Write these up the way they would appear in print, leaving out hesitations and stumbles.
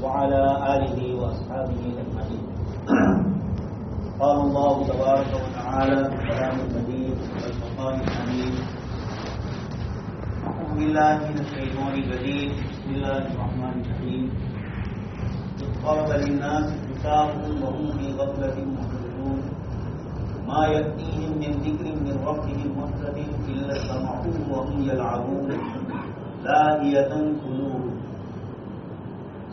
وعلى آله وأصحابه أجمعين. قال الله تبارك وتعالى في كلام المجيد والفرقان الحميد: أعوذ بالله من الشيطان الرجيم. بسم الله الرحمن الرحيم. قرب للناس حسابهم وهم في غفلة معرضون ما يأتيهم من ذكر من ربهم محدث إلا استمعوه وهم يلعبون لاهية قلوبهم.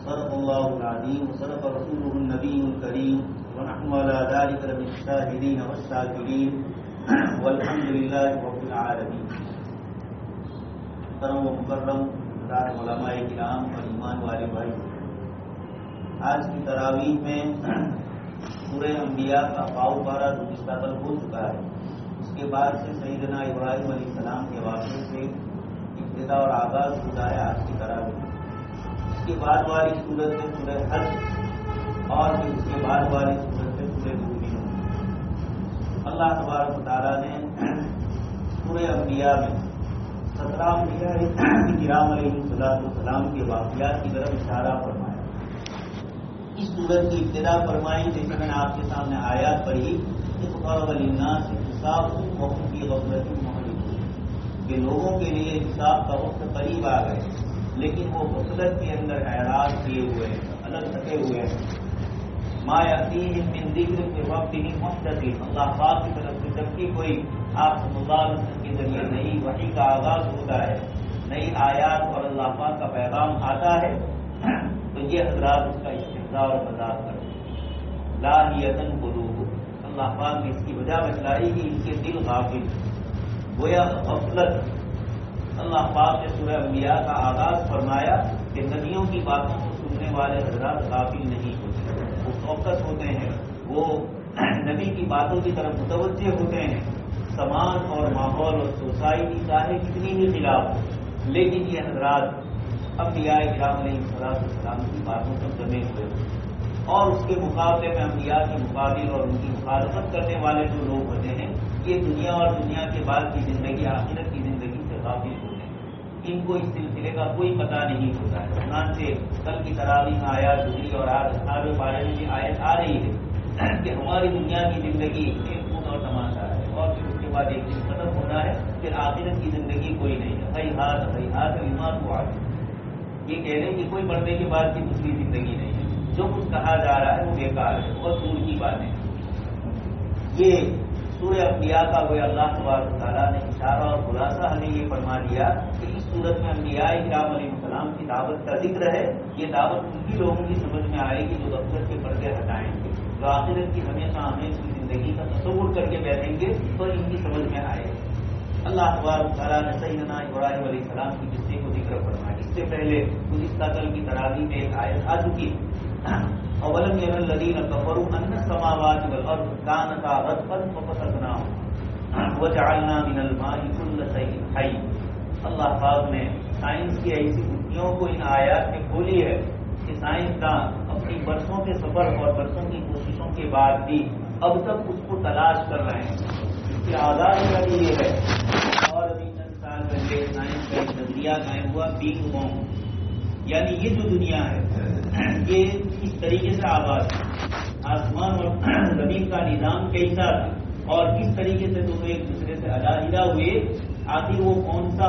صدق الله العظيم وصدق رسوله النبي الكريم ونحن على ذلك لمن الشاهدين والشاكرين والحمد لله رب العالمين. محترم و مکرم علماء کرام اور ایمان والے بھائی، آج کی تراویح میں سورہ انبیاء کا پاؤ پارا مستقل ہو چکا ہے. اس کے بعد سے سیدنا ابراہیم علیہ السلام کے واقعے سے ابتدا اور آغاز ہوتا ہے آج کی تراویح. اس کے بعد والی سورت ہے سورہ حج، اور پھر اس کے بعد والی سورت ہے سورہ مومنون. اللہ تبارک و تعالیٰ نے سورہ انبیاء میں 17 انبیاء کرام علیہ السلام کے واقعات کی طرف اشارہ فرمایا. اس سورت کی ابتدا فرمائی جیسے میں نے آپ کے سامنے آیات پڑھی کہ لوگوں کے لیے حساب کا وقت قریب آ گئے، لیکن وہ غفلت کے اندر اعراض کیے ہوئے ہیں، الگ تھکے ہوئے ہیں. ما یاتیہم من ذکر من ربہم محدث، اللہ پاک کی طرف سے جب بھی کوئی آپ صلی اللہ علیہ وسلم کے ذریعے نئی وحی کا آغاز ہوتا ہے، نئی آیات اور اللہ پاک کا پیغام آتا ہے، تو یہ حضرات اس کا استحضاء اور مذاق کرتے ہیں. لاہیۃ قلوب، اللہ پاک نے اس کی وجہ بتلائی کہ ان کے دل غافل، گویا غفلت. اللہ پاک نے سورہ انبیاء کا آغاز فرمایا کہ نبیوں کی باتوں کو سننے والے حضرات غافل نہیں ہوتے، وہ فوکس ہوتے ہیں، وہ نبی کی باتوں کی طرف متوجہ ہوتے ہیں. سماج اور ماحول اور سوسائٹی چاہے کتنی بھی خلاف ہو، لیکن یہ حضرات انبیاء کرام علیہ السلام کی باتوں پر جمے ہوئے ہوتے ہیں. اور اس کے مقابلے میں انبیاء کے مقابل اور ان کی مخالفت کرنے والے جو لوگ ہوتے ہیں، یہ دنیا اور دنیا کے بعد کی زندگی، آخرت کی زندگی سے غافل ہوتے ہیں. ان کو اس سلسلے کا کوئی پتہ نہیں ہوتا ہے. چنانچہ کل کی تراویح میں آیات گزری اور آج اصحاب بارے میں بھی آیت آ رہی ہے کہ ہماری دنیا کی زندگی ایک خون اور تماشا ہے، اور پھر اس کے بعد ایک دن ختم ہونا ہے، پھر آخرت کی زندگی کوئی نہیں ہے. ہیہات لما توعدون، یہ کہہ رہے ہیں کہ کوئی مرنے کے بعد کی دوسری زندگی نہیں ہے. جو کچھ کہا جا رہا ہے وہ بیکار ہے، بہت دور کی باتیں. یہ سورہ انبیاء کا وہ اللہ تبارک و تعالیٰ نے اشارہ اور خلاصہ ہمیں یہ فرما دیا کہ اس صورت میں انبیاء کرام علیہ السلام کی دعوت کا ذکر ہے. یہ دعوت ان کی لوگوں کی سمجھ میں آئے گی جو غفلت کے پردے ہٹائیں گے، جو آخرت کی ہمیشہ ہمیشہ زندگی کا تصور کر کے بیٹھیں گے، تو ان کی سمجھ میں آئے گا. اللہ تبارک و تعالیٰ نے سیدنا ابراہیم علیہ السلام کی قصے کو ذکر فرمایا. اس سے پہلے گزشتہ کل کی تراویح میں ایک آیت آ چکی: اولم ير الذين كفروا ان السماوات والارض كانتا رتقا ففتقناهما وجعلنا من الماء كل شيء حي. اللہ پاک نے سائنس کی ایسی بتیوں کو ان آیات میں کھولی ہے کہ سائنسداں اپنی برسوں کے سفر اور برسوں کی کوششوں کے بعد بھی اب تک اس کو تلاش کر رہے ہیں. اس کے آغاز کا بھی یہ ہے. اور ابھی چند سال پہلے سائنس کا ایک نظریہ قائم ہوا بگ بینگ، یعنی یہ جو دنیا ہے یہ کس طریقے سے آباد ہے، آسمان اور زمین کا نظام کیسا تھا، اور کس طریقے سے دونوں ایک دوسرے سے علیحدہ ہوئے. آخر وہ کون سا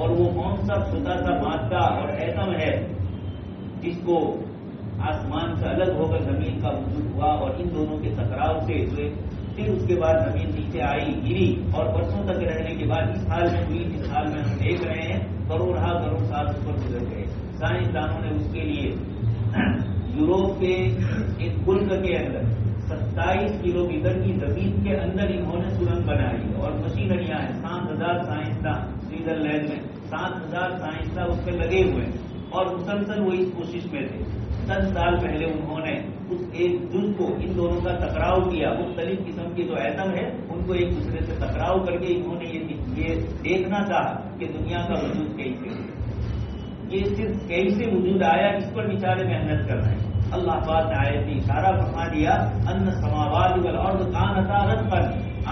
اور وہ کون سا چھوٹا سا مادہ اور ایٹم ہے جس کو آسمان سے الگ ہو کر زمین کا وجود ہوا، اور ان دونوں کے ٹکراؤ سے پھر اس کے بعد زمین نیچے آئی، گری، اور برسوں تک رہنے کے بعد اس حال میں ہوئی جس حال میں ہم دیکھ رہے ہیں. کروڑ سال اس پر گزر گئے. سائنسدانوں نے اس کے لیے یوروپ کے ایک ملک کے اندر 27 کلومیٹر کی زمین کے اندر انہوں نے سرنگ بنائی، اور مشینریاں ہیں. 7,000 سائنسداں سوئٹزرلینڈ میں 7,000 سائنسداں اس پہ لگے ہوئے ہیں، اور مسلسل وہ اس کوشش میں تھے. 10 سال پہلے انہوں نے اس ایک جز کو، ان دونوں کا ٹکراؤ کیا. مختلف قسم کے جو ایٹم ہیں ان کو ایک دوسرے سے ٹکراؤ کر کے انہوں نے یہ دیکھنا چاہا کہ دنیا کا وجود کیسے ہے، یہ صرف کیسے وجود آیا، اس پر بیچارے محنت کر رہے ہیں. اللہ پاک نے آیت میں اشارہ فرما دیا ان السماوات والارض کانتا رتقا،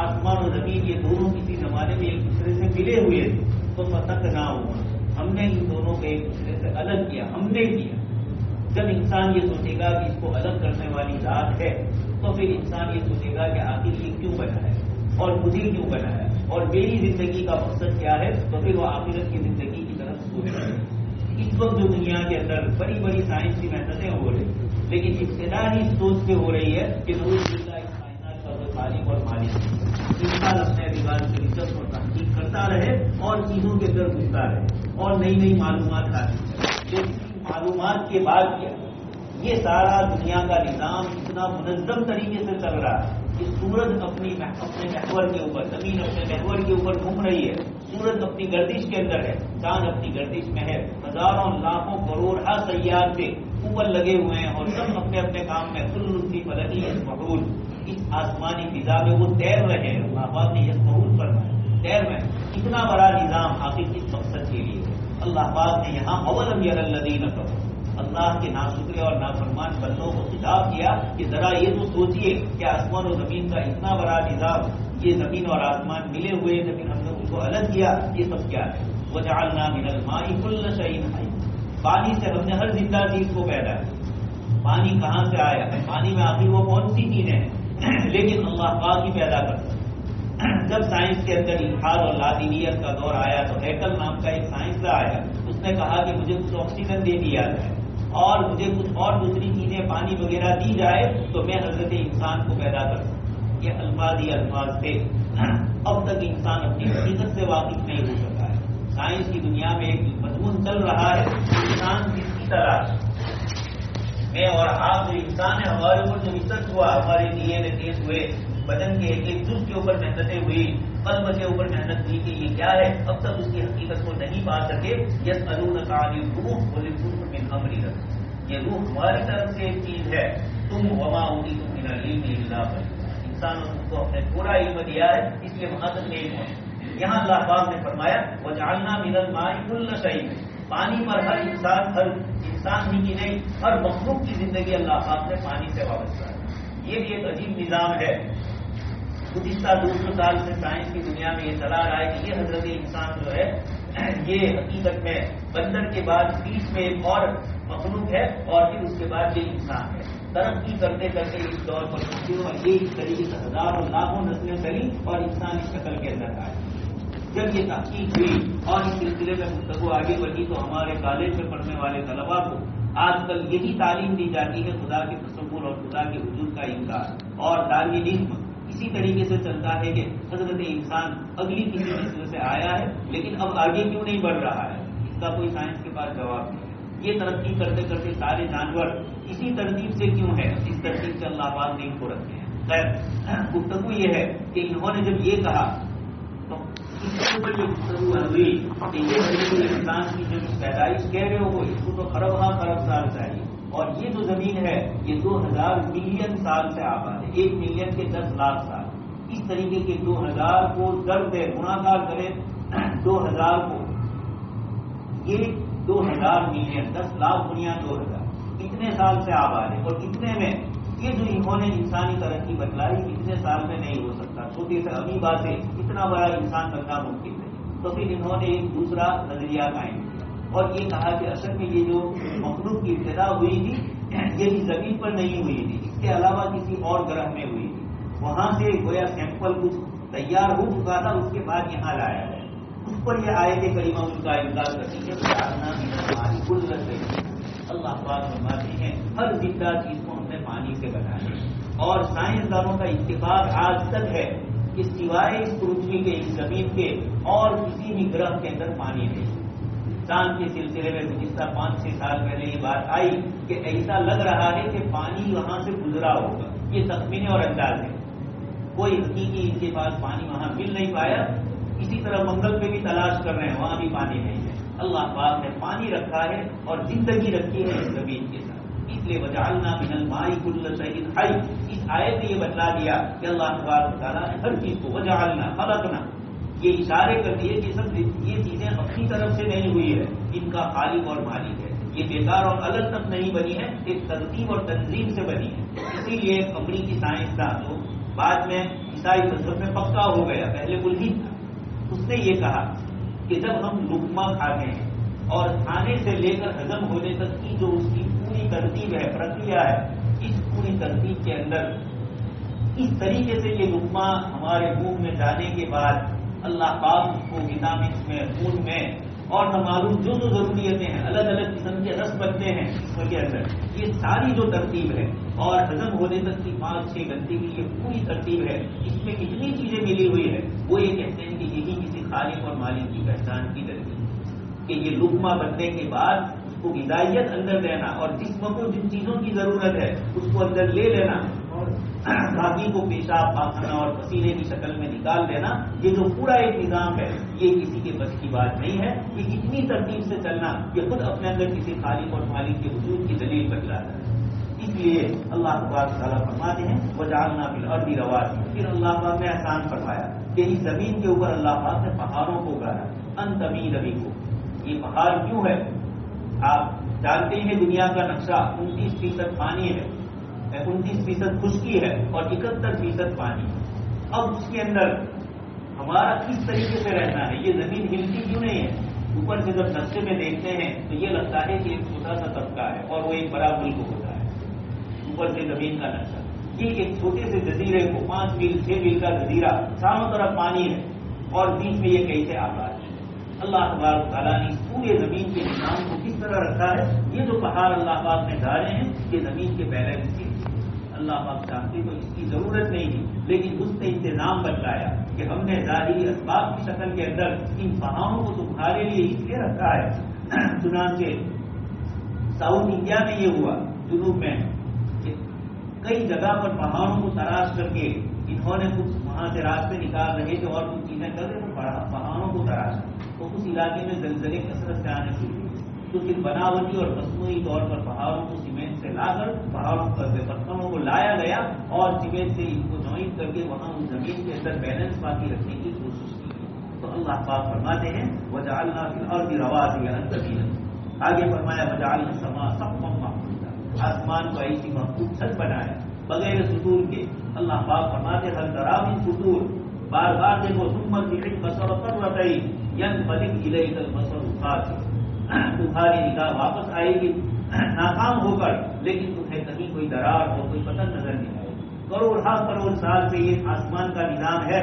آسمان اور زمین یہ دونوں کسی زمانے میں ایک دوسرے سے ملے ہوئے تھے، تو فتقناہما، ہم نے ان دونوں کو ایک دوسرے سے الگ کیا، ہم نے کیا. جب انسان یہ سوچے گا کہ اس کو الگ کرنے والی ذات ہے تو پھر انسان یہ سوچے گا کہ آخر یہ کیوں بنا ہے اور مجھے کیوں بنا ہے اور میری زندگی کا مقصد کیا ہے، تو پھر وہ آخرت کی زندگی کی طرف سوچ رہے ہیں۔ اس وقت جو دنیا کے اندر بڑی بڑی سائنس کی محنتیں ہو رہی ہیں، لیکن ابتدا ہی سوچ سے ہو رہی ہے کہ نعوذ باللہ اس کائنات کا وہ خالق اور مالک انسان اپنے اعتبار سے ریسرچ اور تحقیق کرتا رہے اور چیزوں کے اندر گھستا رہے اور نئی نئی معلومات حاصل کرے۔ لیکن معلومات کے بعد کیا یہ سارا دنیا کا نظام اتنا منظم طریقے سے چل رہا ہے کہ سورج اپنے محور کے اوپر، زمین اپنے محور کے اوپر گھوم رہی ہے، سورج اپنی گردش کے اندر ہے، چاند اپنی گردش میں ہے، ہزاروں لاکھوں کروڑ سیارے سے اوپر لگے ہوئے ہیں اور سب اپنے اپنے کام میں کل فلکی یسبحون، اس آسمانی فضا میں وہ تیر رہے ہیں۔ اللہ پاک نے یسبحون فرمایا، تیر رہے ہیں۔ اتنا بڑا نظام آخر کس مقصد کے لیے؟ اللہ پاک نے یہاں اولم یر الذین کفروا، اللہ کے ناشکرے اور نافرمان بندوں کو خطاب کیا کہ ذرا یہ تو سوچئے کہ آسمان و زمین کا اتنا بڑا نظام، یہ زمین اور آسمان ملے ہوئے لیکن ہم نے ان کو الگ کیا، یہ سب کیا ہے؟ وجعلنا من الماء كل شيء حي، پانی سے ہم نے ہر زندہ چیز کو پیدا کیا۔ پانی کہاں سے آیا ہے؟ پانی میں آخر وہ کون سی چیزیں ہیں؟ لیکن اللہ پاک ہی پیدا کرتا ہے۔ جب سائنس کے اندر الحاد اور لادینیت کا دور آیا تو ہیکل نام کا ایک سائنسداں آیا، اس نے کہا کہ مجھے کچھ آکسیجن دے دیا جائے اور مجھے کچھ اور دوسری چیزیں پانی وغیرہ دی جائے تو میں حضرت انسان کو پیدا کر سکوں۔ یہ الفاظ ہی الفاظ تھے۔ اب تک انسان اپنی حقیقت سے واقف نہیں ہو سکا ہے۔ سائنس کی دنیا میں ایک مضمون چل رہا ہے، انسان کس کی تلاش؟ میں اور آپ جو انسان ہے، ہمارے اوپر جو ریسرچ ہوا، ہمارے ڈی این اے ٹیسٹ ہوئے، بدن کے ایک ایک جز کے اوپر محنتیں ہوئی، قلب کے اوپر محنت ہوئی کہ یہ کیا ہے، اب تک اس کی حقیقت کو نہیں پا سکے۔ یسألونک عن الروح قل الروح من امر ربی، یہ روح ہماری طرف سے ایک چیز ہے، تم وما اوتیتم من العلم الا قلیلا، انسانوں کو اپنے پورا علم دیا ہے اس لیے وہاں تک نہیں پہنچے۔ یہاں اللہ پاک نے فرمایا وجعلنا من الماء كل شيء، پانی پر ہر انسان ہی کی نہیں، ہر مخلوق کی زندگی اللہ پاک نے پانی سے وابستہ ہے۔ یہ بھی ایک عجیب نظام ہے۔ گزشتہ 200 سال سے سائنس کی دنیا میں یہ چلا رہا ہے کہ یہ حضرت انسان جو ہے یہ حقیقت میں بندر کے بعد بیچ میں ایک اور مخلوق ہے اور پھر اس کے بعد یہ انسان ہے۔ ترقی کرتے کرتے اس دور پر یہ اس طریقے سے ہزاروں لاکھوں نسلیں چلی اور انسان اس شکل کے اندر آئے۔ جب یہ تحقیق ہوئی اور اس سلسلے میں گفتگو آگے بڑھی تو ہمارے کالج میں پڑھنے والے طلبا کو آج کل یہی تعلیم دی جاتی ہے، خدا کے تصور اور خدا کے وجود کا انکار، اور ڈارونزم اسی طریقے سے چلتا ہے کہ حضرت انسان اگلی کسی نسل سے آیا ہے لیکن اب آگے کیوں نہیں بڑھ رہا ہے، اس کا کوئی سائنس کے پاس جواب نہیں ہے۔ یہ ترقی کرتے کرتے سارے جانور اسی ترتیب سے کیوں ہے، اس ترتیب سے اللہ پاک نے ان کو رکھے ہیں۔ خیر، گفتگو یہ ہے کہ انہوں نے جب یہ کہا تو اس کے اوپر جو گفتگو ہوئی کہ یہ حضرت انسان کی جو پیدائش کہہ رہے ہو وہ اس کو تو خرب سال چاہیے، اور یہ جو زمین ہے یہ 2000 ملین سال سے آباد ہے، 1 ملین کے 10 لاکھ سال۔ اس طریقے کے 2000 کو ضرب دے گناکار کرے 2000 کو، یہ 2000 ملین 10 لاکھ دنیا 2000 اتنے سال سے آباد ہے، اور اتنے میں یہ جو انہوں نے انسانی ترقی بتلائی اتنے سال میں نہیں ہو سکتا، چھوٹی سے ابھی باتیں اتنا بڑا انسان بننا ممکن نہیں۔ تو پھر انہوں نے ایک دوسرا نظریہ قائم کیا اور یہ کہا کہ اصل میں یہ جو مخلوق کی ابتدا ہوئی تھی یہ بھی زمین پر نہیں ہوئی تھی، اس کے علاوہ کسی اور گرہ میں ہوئی تھی، وہاں سے گویا سیمپل کچھ تیار ہو چکا تھا، اس کے بعد یہاں لایا ہے۔ اس پر یہ آیت کریمہ ان کا انکار کرتی ہے اللہ پاک فرماتے ہیں ہر زندہ چیز کو ہم نے پانی سے بنایا، اور سائنسدانوں کا اتفاق آج تک ہے کہ سوائے اس پرتھوی کے، اس زمین کے، اور کسی بھی گرہ کے اندر پانی نہیں۔ چاند کے سلسلے میں گزشتہ 5-6 سال پہلے یہ بات آئی کہ ایسا لگ رہا ہے کہ پانی وہاں سے گزرا ہوگا، یہ تخمینے اور انداز ہے، کوئی حقیقی ان کے پاس پانی وہاں مل نہیں پایا۔ اسی طرح منگل پہ بھی تلاش کر رہے ہیں، وہاں بھی پانی نہیں ہے۔ اللہ پاک نے پانی رکھا ہے اور زندگی رکھی ہے اس زمین کے ساتھ، اس لیے وجعلنا من الماء كل شيء حي، اس آیت نے یہ بتلا دیا کہ اللہ تبارک و تعالیٰ نے ہر چیز کو وجعلنا خلقنا، یہ اشارے کر دیے کہ سب یہ چیزیں اپنی طرف سے نہیں ہوئی ہے، ان کا خالق اور مالک ہے، یہ بیکار اور الگ تک نہیں بنی ہے، ایک ترتیب اور تنظیم سے بنی ہے۔ اسی لیے ایک امریکی سائنسدان جو بعد میں عیسائی مذہب میں پکا ہو گیا، پہلے ملحد تھا، اس نے یہ کہا کہ جب ہم لقمہ کھاتے ہیں اور کھانے سے لے کر ہضم ہونے تک کی جو اس کی پوری ترتیب ہے، پرکریا ہے، اس پوری ترتیب کے اندر اس طریقے سے یہ لقمہ ہمارے منہ میں جانے کے بعد اللہ پاک اس کو وٹامنس میں، خون میں اور معلوم جو ضروریتیں ہیں، الگ الگ قسم کے رس بنتے ہیں جسم کے اندر، یہ ساری جو ترتیب ہے اور ہضم ہونے تک کی 5-6 گھنٹے کی یہ پوری ترتیب ہے، اس میں کتنی چیزیں ملی ہوئی ہے، وہ یہ کہتے ہیں کہ یہی کسی خالق اور مالک کی پہچان کی ترتیب کہ یہ لقمہ بننے کے بعد اس کو غذائیت اندر دینا اور جسم کو جن چیزوں کی ضرورت ہے اس کو اندر لے لینا اور باقی کو پیشاب، پاخانہ اور پسینے کی شکل میں نکال دینا، یہ جو پورا ایک نظام ہے یہ کسی کے بس کی بات نہیں ہے. یہ اتنی ترتیب سے چلنا یہ خود اپنے اندر کسی خالق اور مالک کے وجود کی دلیل بتلاتا ہے. اس لیے اللہ تبارک تعالیٰ فرماتے ہیں وجعلنا فی الارض رواسیا، پھر اللہ پاک نے احسان فرمایا کہ اس زمین کے اوپر اللہ پاک نے پہاڑوں کو گاڑا. ان تمید بکم، یہ پہاڑ کیوں ہے؟ آپ جانتے ہیں دنیا کا نقشہ 29% پانی ہے، 29% خشکی ہے اور 71% پانی. اب اس کے اندر ہمارا کس طریقے سے رہنا ہے؟ یہ زمین ہلتی کیوں نہیں ہے؟ اوپر سے جب نقشے میں دیکھتے ہیں تو یہ لگتا ہے کہ ایک چھوٹا سا طبقہ ہے اور وہ ایک بڑا ملک ہوتا ہے. اوپر سے زمین کا نقشہ، یہ ایک چھوٹے سے جزیرے کو 5 میل 6 میل کا جزیرہ، چاروں طرف پانی ہے اور بیچ میں یہ کیسے آباد ہے. اللہ تبارک تعالیٰ نے اس پورے زمین کے نظام کو کس طرح رکھا ہے؟ یہ جو پہاڑ اللہ پاک نے ڈالے ہیں یہ زمین کے بیلنس کے اللہ پاک چاہتے تو اس کی ضرورت نہیں تھی، لیکن اس نے انتظام بتلایا کہ ہم نے ظاہری اسباب کی شکل کے اندر ان پہاڑوں کو تمہارے لیے اس لیے رکھا ہے. چنانچہ ساؤتھ انڈیا میں یہ ہوا، جنوب میں کئی جگہ پر پہاڑوں کو تراش کر کے انہوں نے کچھ وہاں سے راستے نکال رہے تھے اور کچھ چیزیں کر رہے تھے، پہاڑوں کو تراش تو اس علاقے میں زلزلے کثرت سے آنے شروع ہوئے. تو پھر بناوٹی اور مصنوعی طور پر پہاڑوں کو سیمنٹ سے لا کر پہاڑوں پر پتھروں کو لایا گیا اور سیمنٹ سے ان کو جوائن کر کے وہاں اس زمین کے اندر بیلنس باقی رکھنے کی کوشش کی. تو اللہ پاک فرماتے ہیں وجعلنا فی الارض رواسیا ان تمید، آگے فرمایا وجعلنا السماء سقفا محفوظا، آسمان کو ایسی محفوظ چھت بنایا بغیر ستون کے. اللہ پاک فرماتے ہل تری من فطور، بار بار دیکھو ثم ارجع البصر کرتین ينقلب الیک البصر خاسئا، تمہاری نگاہ واپس آئے گی ناکام ہو کر، لیکن تمہیں کہیں کوئی درار ہو، کوئی پتن نظر نہیں آئے. کروڑ سال سے یہ آسمان کا نظام ہے،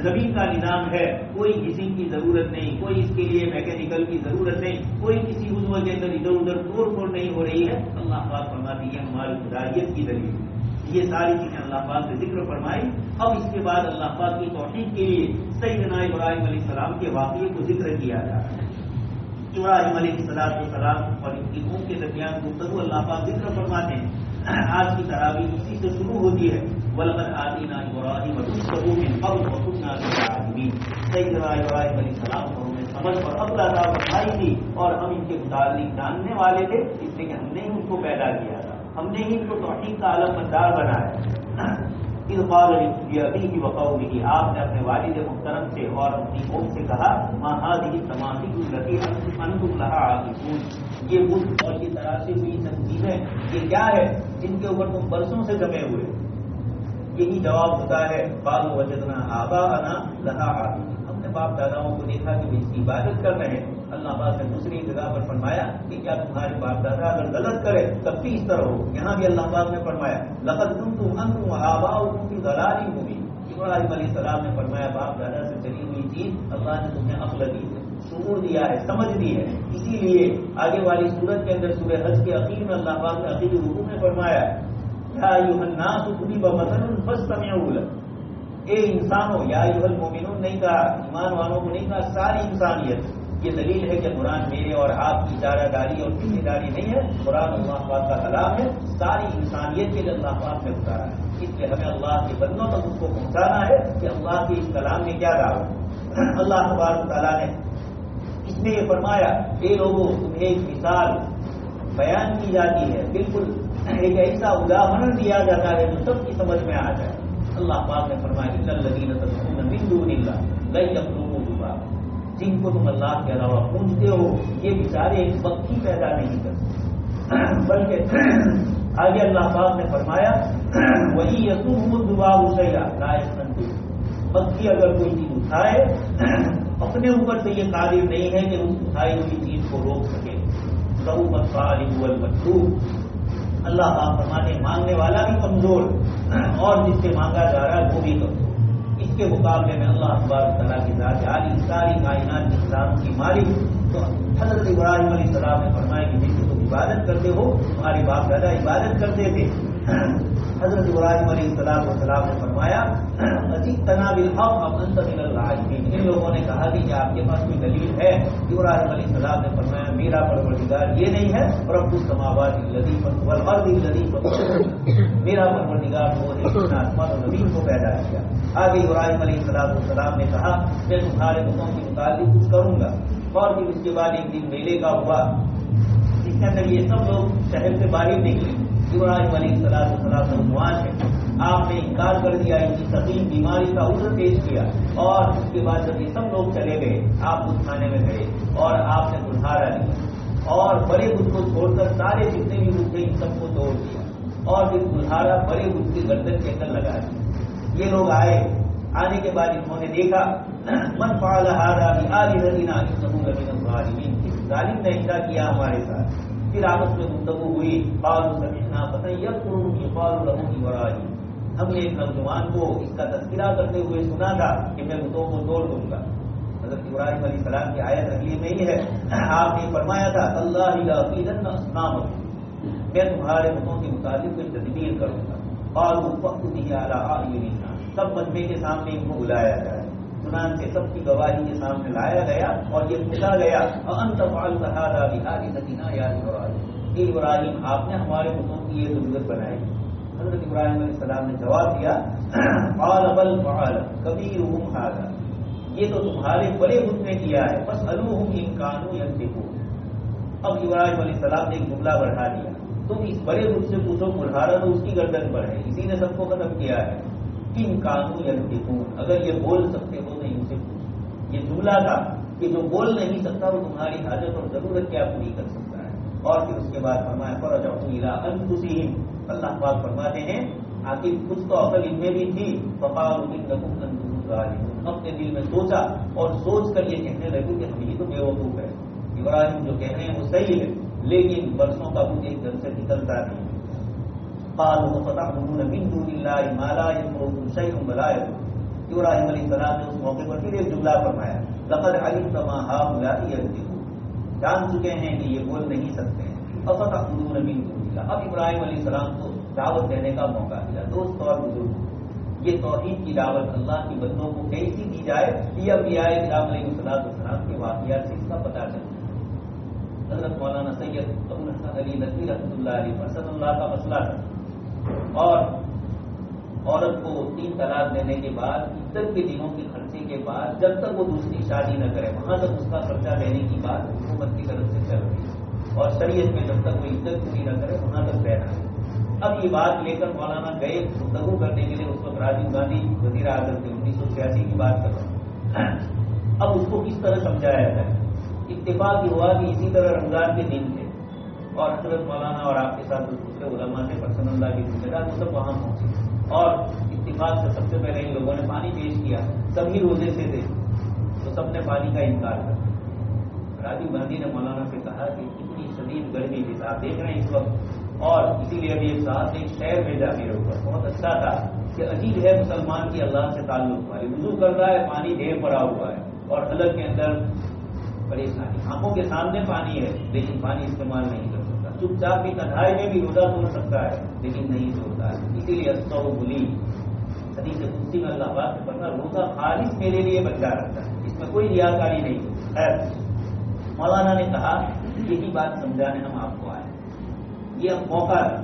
زمین کا نظام ہے، کوئی کسی کی ضرورت نہیں، کوئی اس کے لیے میکینیکل کی ضرورت نہیں، کوئی کسی عضو کے اندر ادھر ادھر توڑ پھوڑ نہیں ہو رہی ہے. اللہ پاک فرماتی ہے ہماری خدائیت کی دلیل. یہ ساری چیزیں اللہ پاک نے ذکر فرمائی. اب اس کے بعد اللہ پاک کی توحید کے لیے سیدنا ابراہیم علیہ السلام کے واقعے کو ذکر کیا جا رہا ہے. ابراہیم علیہ السلام اور ان کی قوم کے درمیان گفتگو اللہ پاک ذکر فرماتے ہیں. آج کی تراویح اسی سے شروع ہوتی ہے. وَلَقَدْ آتَيْنَا إِبْرَاهِيمَ رُشْدَهُ مِنْ قَبْلُ وَكُنَّا بِهِ عَالِمِينَ. سیدنا ابراہیم علیہ السلام کو ہم نے سمجھ اور عقل عطا فرمائی تھی اور ہم ان کے متعلق جاننے والے تھے، اس لیے کہ ہم نے ان کو پیدا کیا تھا، ہم نے ان کو توحید کا علم بردار بنایا. اذ قال لأبيه وقومه، آپ نے اپنے والد محترم سے اور اپنی قوم سے کہا ما هذه التماثيل التي انتم لها عاكفون، یہ بت اور یہ تراشی ہوئی تمثیلیں یہ کیا ہے جن کے اوپر تم برسوں سے جمے ہوئے. یہی جواب ہوتا ہے قالوا وجدنا آباءنا لها عابدين، ہم نے باپ داداؤں کو دیکھا کہ وہ اس کی عبادت کر رہے ہیں. اللہ پاک نے دوسری جگہ پر فرمایا کہ کیا تمہارے باپ دادا اگر غلط کرے تب بھی اس طرح ہو. یہاں بھی اللہ پاک نے فرمایا لقد کنتم انتم وآباؤکم فی ضلال مبین. ابراہیم علیہ السلام نے فرمایا باپ دادا سے چلی ہوئی چیز اللہ نے تمہیں عقل دی ہے، شعور دیا ہے، سمجھ دی ہے. اسی لیے آگے والی سورت کے اندر سورہ حج کے اخیر میں اللہ پاک نے اخیر رکوع میں فرمایا یا ایھا الناس ضرب مثل فاستمعوا له، اے انسانوں، یا ایھا المؤمنون نہیں کہا، ایمان والوں کو نہیں کہا، ساری انسانیت. یہ دلیل ہے کہ قرآن میرے اور آپ کی چارہ داری اور ذمہ داری نہیں ہے، قرآن اللہ پاک کا کلام ہے، ساری انسانیت کے لیے اللہ پاک نے اتارا ہے. اس لیے ہمیں اللہ کے بندوں تک اس کو پہنچانا ہے کہ اللہ کے اس کلام میں کیا دعوت. اللہ تبارک تعالیٰ نے اس میں یہ فرمایا اے لوگوں تمہیں ایک مثال بیان کی جاتی ہے، بالکل ایک ایسا اداہرن دیا جاتا ہے جو سب کی سمجھ میں آ جائے. اللہ پاک نے فرمایا ان الذین تدعون من دون اللہ لن یخلقوا ذبابا، جن کو تم اللہ کے علاوہ پوجتے ہو یہ بیچارے ایک پکی پیدا نہیں کرتے، بلکہ آگے اللہ پاک نے فرمایا وہی یسوم الذباب شیئا لا یستنقذ، پکی اگر کوئی چیز اٹھائے اپنے اوپر سے یہ قادر نہیں ہے کہ اس اٹھائی ہوئی چیز کو روک سکے. ضعف الطالب والمطلوب، اللہ پاک فرماتے ہیں مانگنے والا بھی کمزور اور جس سے مانگا جا رہا ہے وہ بھی کمزور. اس کے مقابلے میں اللہ تبارک تعالیٰ کی ذات عالی ساری کائنات کی اسلام کی مالک. تو حضرت ابراہیم علیہ السلام نے فرمایا کہ جس کی تم عبادت کرتے ہو تمہاری باپ دادا عبادت کرتے تھے. حضرت ابراہیم علیہ السلام نے فرمایا اجئتنا بالحق ام انت من الغائبین. ان لوگوں نے کہا کہ آپ کے پاس کوئی دلیل ہے؟ ابراہیم علیہ السلام نے فرمایا میرا پروردگار یہ نہیں ہے رب السماوات الذی والارض الذی فطر، میرا پروردگار وہ ہے جس نے آسمان اور زمین کو پیدا کیا. آگے ابراہیم علیہ السلام نے کہا میں تمہارے بتوں کے متعلق کچھ کروں گا. اور پھر اس کے بعد ایک دن میلے کا ہوا جس کے اندر یہ سب لوگ شہر سے باہر نکلے. ابراہیم علیہ السلام عنوان ہے، آپ نے انکار کر دیا، ان کی سقیم بیماری کا عذر پیش کیا. اور اس کے بعد جب یہ سب لوگ چلے گئے آپ بدھ خانے میں گئے اور آپ نے کلہاڑا لیا اور بڑے بدھ کو چھوڑ کر سارے جتنے بھی بدھ تھے ان سب کو توڑ دیا اور پھر کلہاڑا بڑے بدھ کی گردن کے اندر لگا دیا. یہ لوگ آنے کے بعد انہوں نے دیکھا من فعل هذا بآلهتنا انه لمن الظالمین، ظالم نے ایسا کیا ہمارے ساتھ. پھر آپس میں گفتگو ہوئی. قالوا سمعنا فتى يذكر يقال له ابراہیم، ہم نے ایک نوجوان کو اس کا تذکرہ کرتے ہوئے سنا تھا کہ میں بتوں کو توڑ دوں گا. حضرت ابراہیم علیہ السلام کی آیت اگلی میں ہی ہے، آپ نے فرمایا تھا اللہ لاقیدن اصنامکم، میں تمہارے بتوں کے متعلق کوئی تدبیر کروں گا. قالوا فأتوا به على أعين الناس، سب مجمع کے سامنے ان کو بلایا جائے. چنانچہ سب کی گواہی کے سامنے لایا گیا اور یہ پوچھا گیا أأنت فعلت هذا بآلهتنا یا ابراہیم، کہ ابراہیم آپ نے ہمارے بتوں کی یہ ضرورت بنائی. حضرت ابراہیم علیہ السلام نے جواب دیا قال بل فعل کبیرهم هذا، یہ تو تمہارے بڑے بت نے کیا ہے، فاسألوهم إن كانوا ينطقون. اب ابراہیم علیہ السلام نے ایک جملہ بڑھا دیا، تم اس بڑے بت سے پوچھو کلہاڑا تو اس کی گردن پر ہے، اسی نے سب کو ختم کیا ہے. ان قانون ینطقون، اگر یہ بول سکتے ہو تو ان سے پوچھو. یہ جملہ تھا کہ جو بول نہیں سکتا وہ تمہاری حاجت اور ضرورت کیا پوری کر سکتا ہے. اور پھر اس کے بعد فرمایا فرجعوا الی انفسہم، اللہ پاک فرماتے ہیں آخر کچھ تو عقل ان میں بھی تھی. فقالوا انکم انتم الظالمون، اپنے دل میں سوچا اور سوچ کر یہ کہنے لگے کہ ہم یہ تو بیوقوف ہے، ابراہیم جو کہہ رہے ہیں وہ صحیح ہے لیکن برسوں کا کچھ ایک دم سے نکلتا نہیں. قالوا فتعبدون من دون الله ما لا يضركم شيء ولا يضركم. ابراہیم علیہ السلام نے اس موقع پر پھر ایک جملہ فرمایا لقد علمت ما هؤلاء ينطقون، جان چکے ہیں کہ یہ بول نہیں سکتے ہیں. فتعبدون من دون الله، اب ابراہیم علیہ السلام کو دعوت دینے کا موقع ملا. دوست اور بزرگ، یہ توحید کی دعوت اللہ کی بندوں کو کیسی دی جائے یہ انبیاء کرام علیہ السلام کے واقعات سے اس کا پتہ چلتا ہے. حضرت مولانا سید ابو الحسن علی ندوی رحمۃ اللہ علیہ فرسد اللہ کا مسئلہ تھا اور عورت کو 3 طلاق دینے کے بعد عدت کے دنوں کے خرچے کے بعد جب تک وہ دوسری شادی نہ کرے وہاں تک اس کا خرچہ دینے کی بات حکومت کی طرف سے چل رہی ہے اور شریعت میں جب تک وہ عدت پوری نہ کرے وہاں تک دینا ہے. اب یہ بات لے کر مولانا گئے گفتگو کرنے کے لیے. اس وقت راجیو گاندھی وزیر اعظم تھے، 1986 کی بات کر رہا ہوں. اب اس کو کس طرح سمجھایا جائے. اتفاق یہ ہوا کہ اسی طرح رمضان کے دن تھے اور حضرت مولانا اور آپ کے ساتھ دوسرے علماء سے پرسن اللہ کی ذمہ دار وہ سب وہاں پہنچے اور اتفاق سے سب سے پہلے ان لوگوں نے پانی پیش کیا. سبھی روزے سے تھے تو سب نے پانی کا انکار کر دیا. راجیو گاندھی نے مولانا سے کہا کہ اتنی شدید گرمی تھی آپ دیکھ رہے ہیں اس وقت، اور اسی لیے ابھی ایک صاحب نے ایک شعر بھیجا میرے اوپر بہت اچھا تھا کہ عجیب ہے مسلمان کی اللہ سے تعلق والی، وضو کر رہا ہے پانی ڈھیر پڑا ہوا ہے اور حلق کے اندر پریشانی، آنکھوں کے سامنے پانی ہے لیکن پانی استعمال نہیں کر سکتا. چپ چاپ کی تنہائی میں بھی روزہ توڑ سکتا ہے لیکن نہیں توڑتا ہے. اسی لیے استو بلی حدیث قدسی میں اللہ پاک نے فرمایا روزہ خالص میرے لیے بچا رکھتا ہے، اس میں کوئی ریاکاری نہیں. خیر مولانا نے کہا یہی بات سمجھانے ہم آپ کو آئے، یہ اب موقع ہے.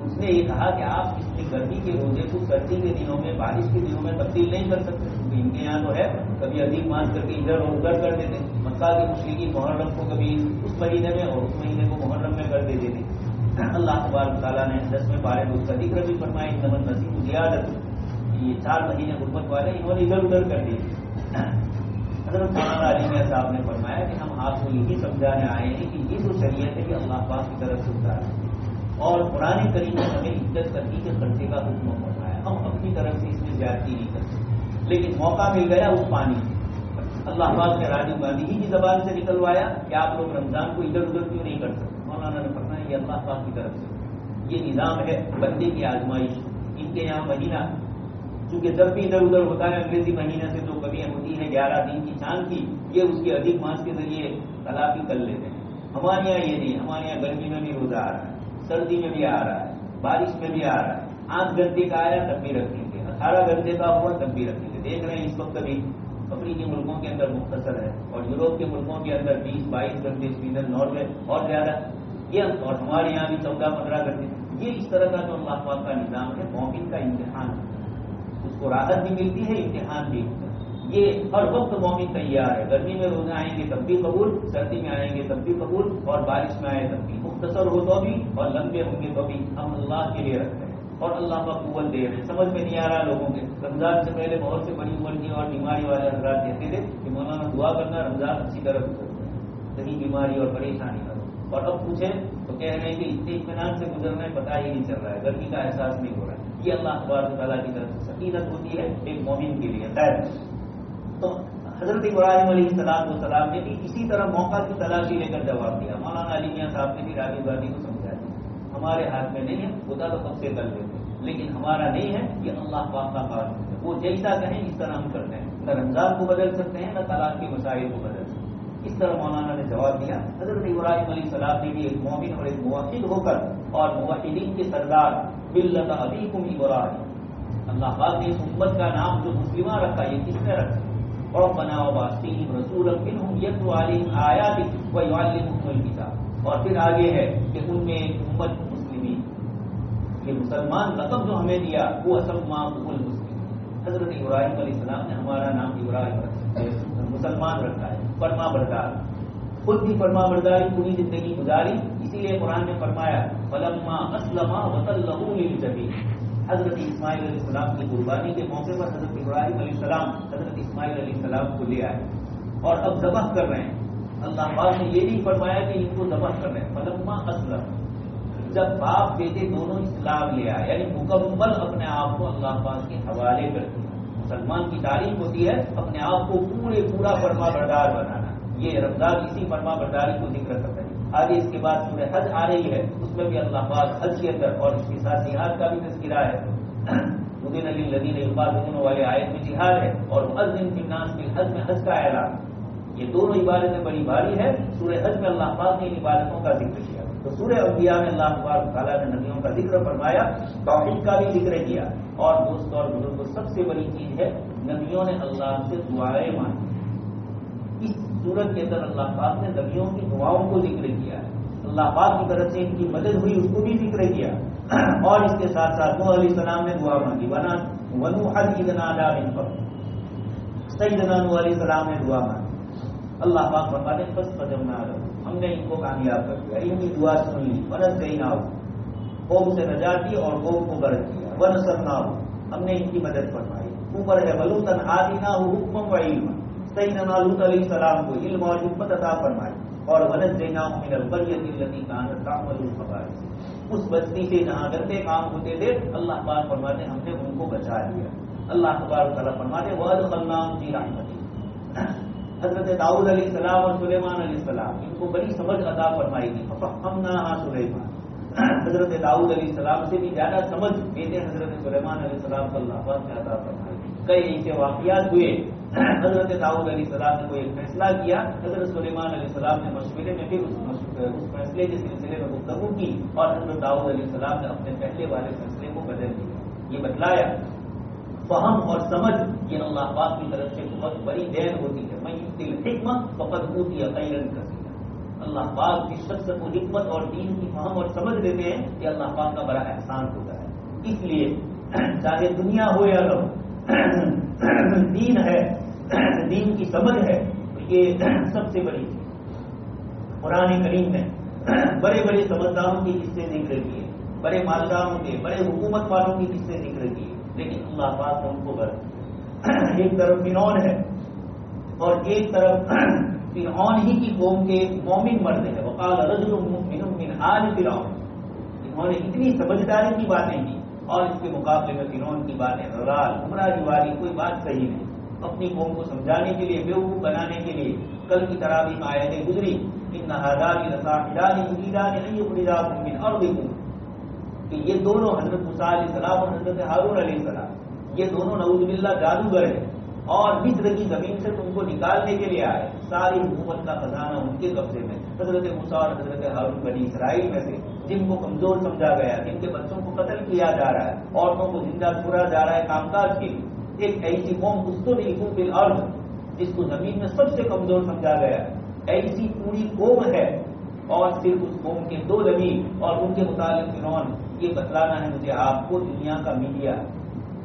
اس نے یہ کہا کہ آپ اس میں گرمی کے روزے کو سردی کے دنوں میں بارش کے دنوں میں تبدیل نہیں کر سکتے. ان کے یہاں تو ہے کبھی عظیم مان کر کے ادھر اور ادھر کر دیتے. مکہ کے مشرقین محرم کو کبھی اس مہینے میں اور اس مہینے کو محرم میں کر دیتے تھے. اللہ تبارک تعالیٰ نے 10ویں پارے میں اس کا ذکر بھی فرمایا انما النسیء زیادۃ، یہ 4 مہینے غربت والے انہوں نے ادھر ادھر کر دیے. حضرت مولانا علی میاں صاحب نے فرمایا کہ ہم آپ کو یہی سمجھانے آئے ہیں کہ یہ جو شریعت ہے یہ اللہ پاک کی طرف سے اتارا ہے اور قرآن کریم نے ہمیں عزت کرنے کے خرچے کا حکم فرمایا. ہم اپنی طرف سے اس میں زیادتی نہیں کر سکتے لیکن موقع مل گیا اس پانی سے. اللہ پاک نے راجیو گاندھی ہی کی زبان سے نکلوایا کہ آپ لوگ رمضان کو ادھر ادھر کیوں نہیں کر سکتے. مولانا نے فرمایا یہ اللہ پاک کی طرف سے یہ نظام ہے بندے کی آزمائش. ان کے یہاں مہینہ چونکہ جب بھی ادھر ادھر ہوتا ہے انگریزی مہینے سے جو کمی ہوتی ہے 11 دن کی چاند کی یہ اس کے ادھک ماس کے ذریعے تلافی کر لیتے ہیں. ہمارے یہاں یہ نہیں. ہمارے یہاں گرمی میں بھی روزہ آ رہا ہے, سردی میں بھی آ رہا ہے, بارش میں بھی آ رہا ہے. 8 گھنٹے کا آیا تب بھی رکھیں گے, 18 گھنٹے کا ہوا تب بھی رکھیں گے. دیکھ رہے ہیں اس وقت بھی افریقی ملکوں کے اندر مختصر ہے اور یوروپ کے ملکوں کے اندر 20-22 گھنٹے, سویڈن ناروے اور زیادہ یہ, اور ہمارے یہاں بھی 14-15 گھنٹے. یہ اس طرح کا جو اللہ پاک کا نظام ہے مومن کا امتحان ہے. اس کو راحت بھی ملتی ہے, امتحان بھی ہوتا ہے. یہ ہر وقت مومن تیار ہے. گرمی میں روزہ آئیں گے تب بھی قبول, سردی میں آئیں گے تب بھی قبول, اور بارش میں آئے تب بھی. مختصر ہو تو بھی اور لمبے ہوں گے تو بھی ہم اللہ کے لیے رکھتے ہیں اور اللہ کا قوت دے رہے ہیں. سمجھ میں نہیں آ رہا لوگوں کے. رمضان سے پہلے بہت سے بڑی عمر کی اور بیماری والے حضرات کہتے تھے کہ مولانا دعا کرنا رمضان اچھی طرح گزر جائے, کہیں بیماری اور پریشانی نہ ہو. اور اب پوچھیں تو کہہ رہے ہیں کہ اتنے اطمینان سے گزرنا ہے, پتہ ہی نہیں چل رہا ہے, گرمی کا احساس نہیں ہو رہا ہے. یہ اللہ تبارک تعالیٰ کی طرف سے سکینت ہوتی ہے ایک مومن کے لیے. خیر, تو حضرت ابراہیم علیہ السلام نے بھی اسی طرح موقع کی تلاشی لے کر جواب دیا. مولانا علی میاں صاحب نے بھی راجیو گاندھی کو سمجھایا ہمارے ہاتھ میں نہیں ہے, ہوتا تو کب سے کر لیتے, لیکن ہمارا نہیں ہے, یہ اللہ پاک کا قانون ہے. وہ جیسا کہیں اس طرح ہم کرتے ہیں. نہ رمضان کو بدل سکتے ہیں, نہ طلاق کے مسائل کو بدل سکتے ہیں. اس طرح مولانا نے جواب دیا. حضرت ابراہیم علیہ السلام نے بھی ایک مومن اور ایک موحد ہو کر اور موحدین کے سردار ملت ابیکم ابراہیم, اللہ پاک نے اس امت کا نام جو مسلمہ رکھا, یہ کس نے رکھا؟ ربنا وبعث رسولا منهم يتلو عليهم آياتك ويعلمهم الكتاب. اور پھر آگے ہے کہ ان میں ایک امت مسلمین, یہ مسلمان لقب جو ہمیں دیا وہ اصل معقول المسلمین. حضرت ابراہیم علیہ السلام نے ہمارا نام ابراہیم مسلمان رکھا ہے, فرما بردار. خود بھی فرما برداری پوری زندگی گزاری. اسی لیے قرآن نے فرمایا فلما اسلم وتلہ للجبین. حضرت اسماعیل علیہ السلام کی قربانی کے موقع پر حضرت ابراہیم علیہ السلام حضرت اسماعیل علیہ السلام کو لے آئے اور اب ذبح کر رہے ہیں. اللہ پاک نے یہ نہیں فرمایا کہ ان کو ذبح کر رہے ہیں. فلما اسلم, جب باپ بیٹے دونوں اسلام لے آئے, یعنی مکمل اپنے آپ کو اللہ پاک کے حوالے کر دیا. مسلمان کی تعریف ہوتی ہے اپنے آپ کو پورا فرما بردار بنانا. یہ رمضان اسی فرما برداری کو ذکر کرتا ہے. آگے اس کے بعد سورہ حج آ رہی ہے, اس میں بھی اللہ پاک حج کے اندر اور اس کے ساتھ جہاد کا بھی تذکرہ ہے. مدین علی الذین یقاتلون والے آیت میں جہاد ہے اور مؤذن فی الناس بالحج میں حج کا اعلان. یہ دونوں عبادتیں بڑی بھاری ہے. سورہ حج میں اللہ پاک نے ان عبادتوں کا ذکر کیا. تو سورہ انبیاء میں اللہ تبارک تعالیٰ نے نبیوں کا ذکر فرمایا, توحید کا بھی ذکر کیا. اور دوست اور بزرگوں سب سے بڑی چیز ہے نبیوں نے اللہ سے دعائیں مانگی. اس صورت کے اندر اللہ پاک نے نبیوں کی دعاؤں کو ذکر کیا ہے. اللہ پاک کی طرف سے ان کی مدد ہوئی اس کو بھی ذکر کیا. اور اس کے ساتھ ساتھ نوح علیہ السلام نے دعا مانگی. ونوحا اذ نادى من قبل, سیدنا نوح علیہ السلام نے دعا مانگی. اللہ پاک فرماتے ہیں فاستجبنا له, ہم نے ان کو کامیاب کر دیا, ان کی دعا سن لی. ونجیناه, قوم سے نجات دی اور قوم کو غرق کیا. ونصرناه, ہم نے ان کی مدد فرمائی. اوپر ہے ولوطا آتیناه حکما وعلما, سیدنا لوط علیہ السلام کو علم اور حکمت عطا فرمائی. اور ونجیناه من القرية التي كانت تعمل الخبائث, اس بستی سے جہاں گندے کام ہوتے تھے اللہ پاک فرماتے ہم نے ان کو بچا لیا. اللہ تبارک تعالیٰ فرماتے وَأَدْخَلْنَاهُمْ فِي رَحْمَتِهِ. حضرت داؤد علیہ السلام اور سلیمان علیہ السلام ان کو بڑی سمجھ عطا فرمائی تھی. فَفَهَّمْنَاهَا سُلَيْمَانَ, حضرت داؤد علیہ السلام سے بھی زیادہ سمجھ بیٹے حضرت سلیمان علیہ السلام کو اللہ پاک نے عطا فرمائی. کئی ایسے واقعات ہوئے. حضرت داؤد علیہ السلام نے کوئی ایک فیصلہ کیا, حضرت سلیمان علیہ السلام نے مشورے میں پھر اس فیصلے کے سلسلے میں گفتگو کی اور حضرت داؤد علیہ السلام نے اپنے پہلے والے فیصلے کو بدل دیا. یہ بتلایا فہم اور سمجھ یہ اللہ پاک کی طرف سے بہت بڑی دین ہوتی ہے. میں یؤتی الحکمہ فقد اوتی خیرا کثیرا. اللہ پاک جس شخص کو حکمت اور دین کی فہم اور سمجھ دیتے ہیں یہ اللہ پاک کا بڑا احسان ہوتا ہے. اس لیے چاہے دنیا ہو یا نہ ہو, دین ہے, دین کی سمجھ ہے, تو یہ سب سے بڑی چیز. قرآن کریم میں بڑے بڑے سمجھداروں کی قصے ذکر کیے, بڑے مالداروں کے, بڑے حکومت والوں کی قصے ذکر کیے, لیکن اللہ پاک نے ان کو غرق. ایک طرف فرعون ہے اور ایک طرف فرعون ہی کی قوم کے مومن مرد ہے. وقال رجل مؤمن من آل فرعون, انہوں نے اتنی سمجھداری کی باتیں کی اور اس کے مقابلے میں فرعون کی باتیں غرال گمراہی والی, کوئی بات صحیح نہیں. اپنی قوم کو سمجھانے کے لیے، بیوقوف بنانے کے لیے کل کی تراویح میں آیتیں گزری، ان ہذان لصاحبان یریدان ان یخرجاکم من ارضکم، کہ یہ دونوں حضرت موسیٰ علیہ السلام اور حضرت ہارون علیہ السلام، یہ دونوں نعوذ باللہ جادوگر ہیں اور مصر کی زمین سے تم کو نکالنے کے لیے آئے. ساری حکومت کا خزانہ ان کے قبضے میں. حضرت موسیٰ اور حضرت ہارون بنی اسرائیل میں سے جن کو کمزور سمجھا گیا، جن کے بچوں کو قتل کیا جا رہا ہے، عورتوں کو زندہ چھوڑا جا رہا ہے کام کاج کے لیے، ایک ایسی قوم استضعفوا فی الارض، جس کو زمین میں سب سے کمزور سمجھا گیا، ایسی پوری قوم ہے. اور صرف اس قوم کے 2 نبی اور ان کے متعلق فرعون. یہ بتلانا ہے مجھے آپ کو دنیا کا میڈیا،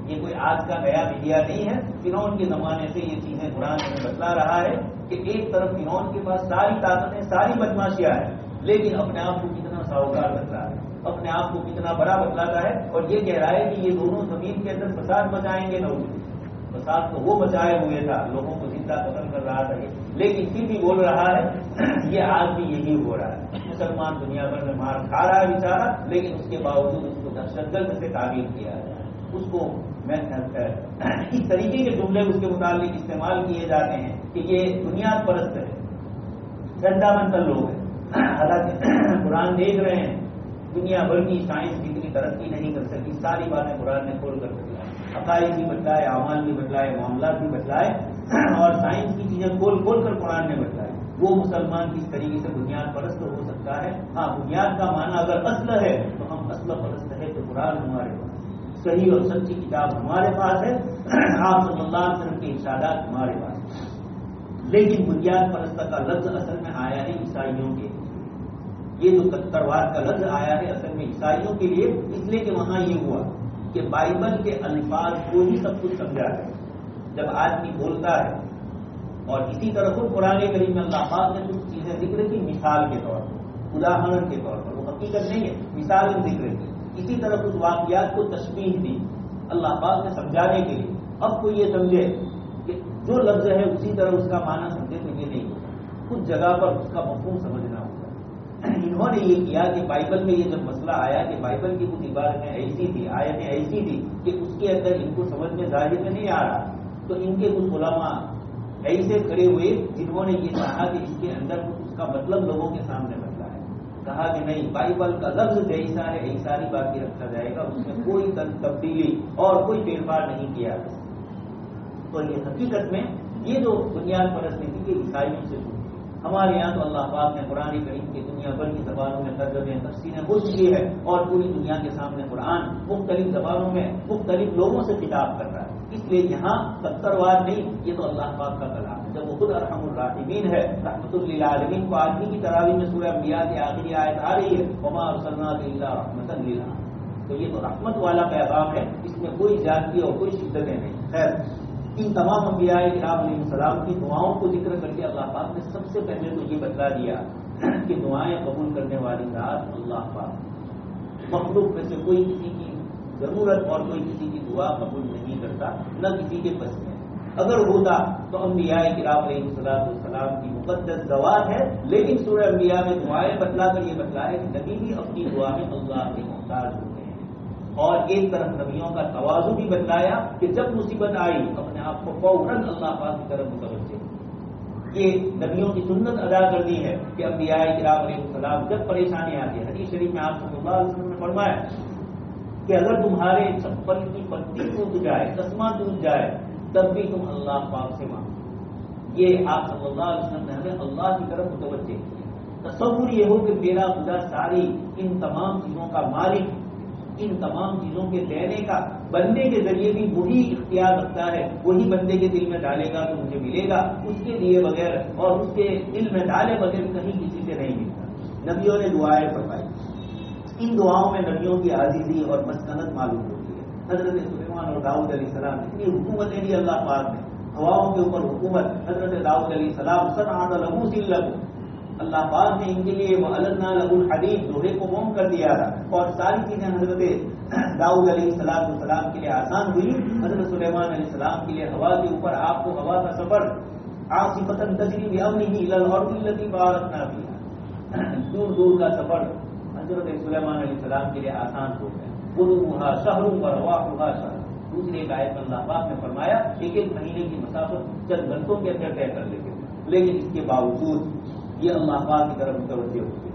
یہ کوئی آج کا نیا میڈیا نہیں ہے. فرعون کے زمانے سے یہ چیزیں قرآن میں بتلا رہا ہے کہ ایک طرف فرعون کے پاس ساری طاقتیں، ساری بدماشیاں ہیں، لیکن اپنے آپ کو کتنا ساہوکار بتلا ہے، اپنے آپ کو کتنا بڑا بتلاتا ہے، اور یہ کہہ رہا ہے کہ یہ دونوں زمین کے اندر فساد مچائیں گے. نہ فساد تو وہ مچائے ہوئے تھا، لوگوں کو زندہ قتل کر رہا تھا، لیکن پھر بھی بول رہا ہے یہ آج بھی یہی ہو رہا ہے. مسلمان دنیا بھر میں مار کھا رہا ہے بیچارہ، لیکن اس کے باوجود اس کو دہشت گرد سے تعبیر کیا ہے. اس کو اس طریقے کے جملے اس کے متعلق استعمال کیے جاتے ہیں کہ یہ بنیاد پرست ہے، ڈنڈا منتل لوگ ہیں. حالانکہ قرآن دیکھ رہے ہیں دنیا بھر کی سائنس جتنی ترقی نہیں کر سکتی، ساری باتیں قرآن نے کھول کر بتلائے، عقائد بھی بتلائے، اعمال بھی بتلائے، معاملات بھی بتلائے، اور سائنس کی چیزیں کھول کھول کر قرآن نے بتلائے. وہ مسلمان کس طریقے سے بنیاد پرست ہو سکتا ہے؟ ہاں، بنیاد کا معنی اگر اصل ہے تو ہم اصل پرست ہے، تو قرآن ہمارے پاس، صحیح اور سچی کتاب ہمارے پاس ہے، آپ صلی اللہ علیہ وسلم کے ارشادات ہمارے پاس ہیں. لیکن بنیاد پرست کا لفظ اصل میں آیا ہے عیسائیوں کے، یہ جو کٹرواد کا لفظ آیا ہے اصل میں عیسائیوں کے لیے، اس لیے کہ وہاں یہ ہوا کہ بائبل کے الفاظ کو ہی سب کچھ سمجھا ہے. جب آدمی بولتا ہے، اور اسی طرح خود قرآن کریم میں اللہ پاک نے کچھ چیزیں ذکر کی مثال کے طور پر، اداہرن کے طور پر، وہ حقیقت نہیں ہے، مثال ذکر کی. اسی طرح کچھ واقعات کو تشبیہ دی اللہ پاک نے سمجھانے کے لیے. اب کوئی یہ سمجھے کہ جو لفظ ہے اسی طرح اس کا معنی سمجھے تو یہ نہیں ہوتا، کچھ جگہ پر اس کا مفہوم سمجھنا ہوتا ہے. انہوں نے یہ کیا کہ بائبل میں یہ جب مسئلہ آیا کہ بائبل کی کچھ عبارتیں ایسی تھی، آیتیں ایسی تھی کہ اس کے اندر ان کو سمجھ میں ظاہر میں نہیں آ رہا، تو ان کے کچھ علماء ایسے کھڑے ہوئے جنہوں نے یہ کہا کہ اس کے اندر اس کا مطلب لوگوں کے سامنے بتلا ہے. کہا کہ نہیں، بائبل کا لفظ جیسا ہے ایسا ہی باقی رکھا جائے گا، اس میں کوئی تبدیلی اور کوئی فیرفار نہیں کیا. تو یہ حقیقت میں یہ جو بنیاد پرستی تھی کہ عیسائیوں سے شروع. ہمارے یہاں تو اللہ پاک نے قرآن کریم کی دنیا بھر کی زبانوں میں ترجمے تفسیریں ہو چکی ہے، اور پوری دنیا کے سامنے قرآن مختلف زبانوں میں مختلف لوگوں سے خطاب کر رہا ہے. اس لیے یہاں کٹرواد نہیں، یہ تو اللہ پاک کا کلام ہے. جب وہ خود ارحم الراحمین ہے، رحمۃ للعالمین کو آدمی کی تراویح میں سورہ انبیاء کی آخری آیت آ رہی ہے، وما ارسلناک الا رحمۃ للعالمین، تو یہ تو رحمت والا پیغام ہے، اس میں کوئی زیادتی اور کوئی شدتیں نہیں. خیر، ان تمام انبیاء کرام علیہ السلام کی دعاؤں کو ذکر کر کے اللہ پاک نے سب سے پہلے تو یہ بتلا دیا کہ دعائیں قبول کرنے والی ذات اللہ پاک، مخلوق میں سے کوئی کسی کی ضرورت اور کوئی کسی کی دعا قبول نہیں کرتا، نہ کسی کے بس میں. اگر ہوتا تو انبیاء کرام علیہ السلام کی مقدس ذوات ہے، لیکن سورہ انبیاء میں دعائیں بتلا کر یہ بتلایا کہ نبی بھی اپنی دعا میں اللہ کے محتاج ہوتے ہیں. اور ایک طرف نبیوں کا تواضع بھی بتلایا کہ جب مصیبت آئی اپنے آپ کو فوراً اللہ پاک کی طرف متوجہ. یہ نبیوں کی سنت ادا کر دی ہے کہ انبیاء کرام علیہ السلام جب پریشانی آتی ہے، حدیث شریف میں آپ صلی اللہ علیہ وسلم نے فرمایا کہ اگر تمہارے چپل کی پٹی ٹوٹ جائے، تسمہ ٹوٹ جائے، تب بھی تم اللہ پاک سے مانگو. یہ آپ صلی اللہ علیہ وسلم نے ہمیں اللہ کی طرف متوجہ کیا. تصور یہ ہو کہ میرا خدا ساری ان تمام چیزوں کا مالک، ان تمام چیزوں کے دینے کا بندے کے ذریعے بھی وہی اختیار رکھتا ہے، وہی بندے کے دل میں ڈالے گا تو مجھے ملے گا، اس کے لیے بغیر اور اس کے دل میں ڈالے بغیر کہیں کسی سے نہیں ملتا. نبیوں نے دعائیں فرمائی، ان دعاؤں میں نبیوں کی عاجزی اور مسکنت معلوم ہوتی ہے. حضرت سلیمان اور داؤد علیہ السلام اتنی حکومتیں دی اللہ پاک نے، ہواؤں کے اوپر حکومت. حضرت داؤد علیہ السلام صنعت له سلم، اللہ پاک نے ان کے لیے وَأَلَنَّا لَهُ الْحَدِيدَ، لوہے کو موم کر دیا تھا، اور ساری چیزیں حضرت داؤد علیہ السلام کے لیے آسان ہوئی. حضرت سلیمان علیہ السلام کے لیے ہوا کے اوپر آپ کو ہوا کا سفر عاصفۃ تجری بأمرہ إلى الأرض التي باركنا فيها، دور دور کا سفر حضرت سلیمان علیہ السلام کے لیے آسان ہو گیا. غدوها شہر ورواحها شہر، دوسری ایک آیت میں اللہ پاک نے فرمایا ایک ایک مہینے کی مسافت چند گھنٹوں کے اندر طے کر لیتے تھے، لیکن اس کے باوجود یہ اللہ پاک کی طرف متوجہ ہوتے۔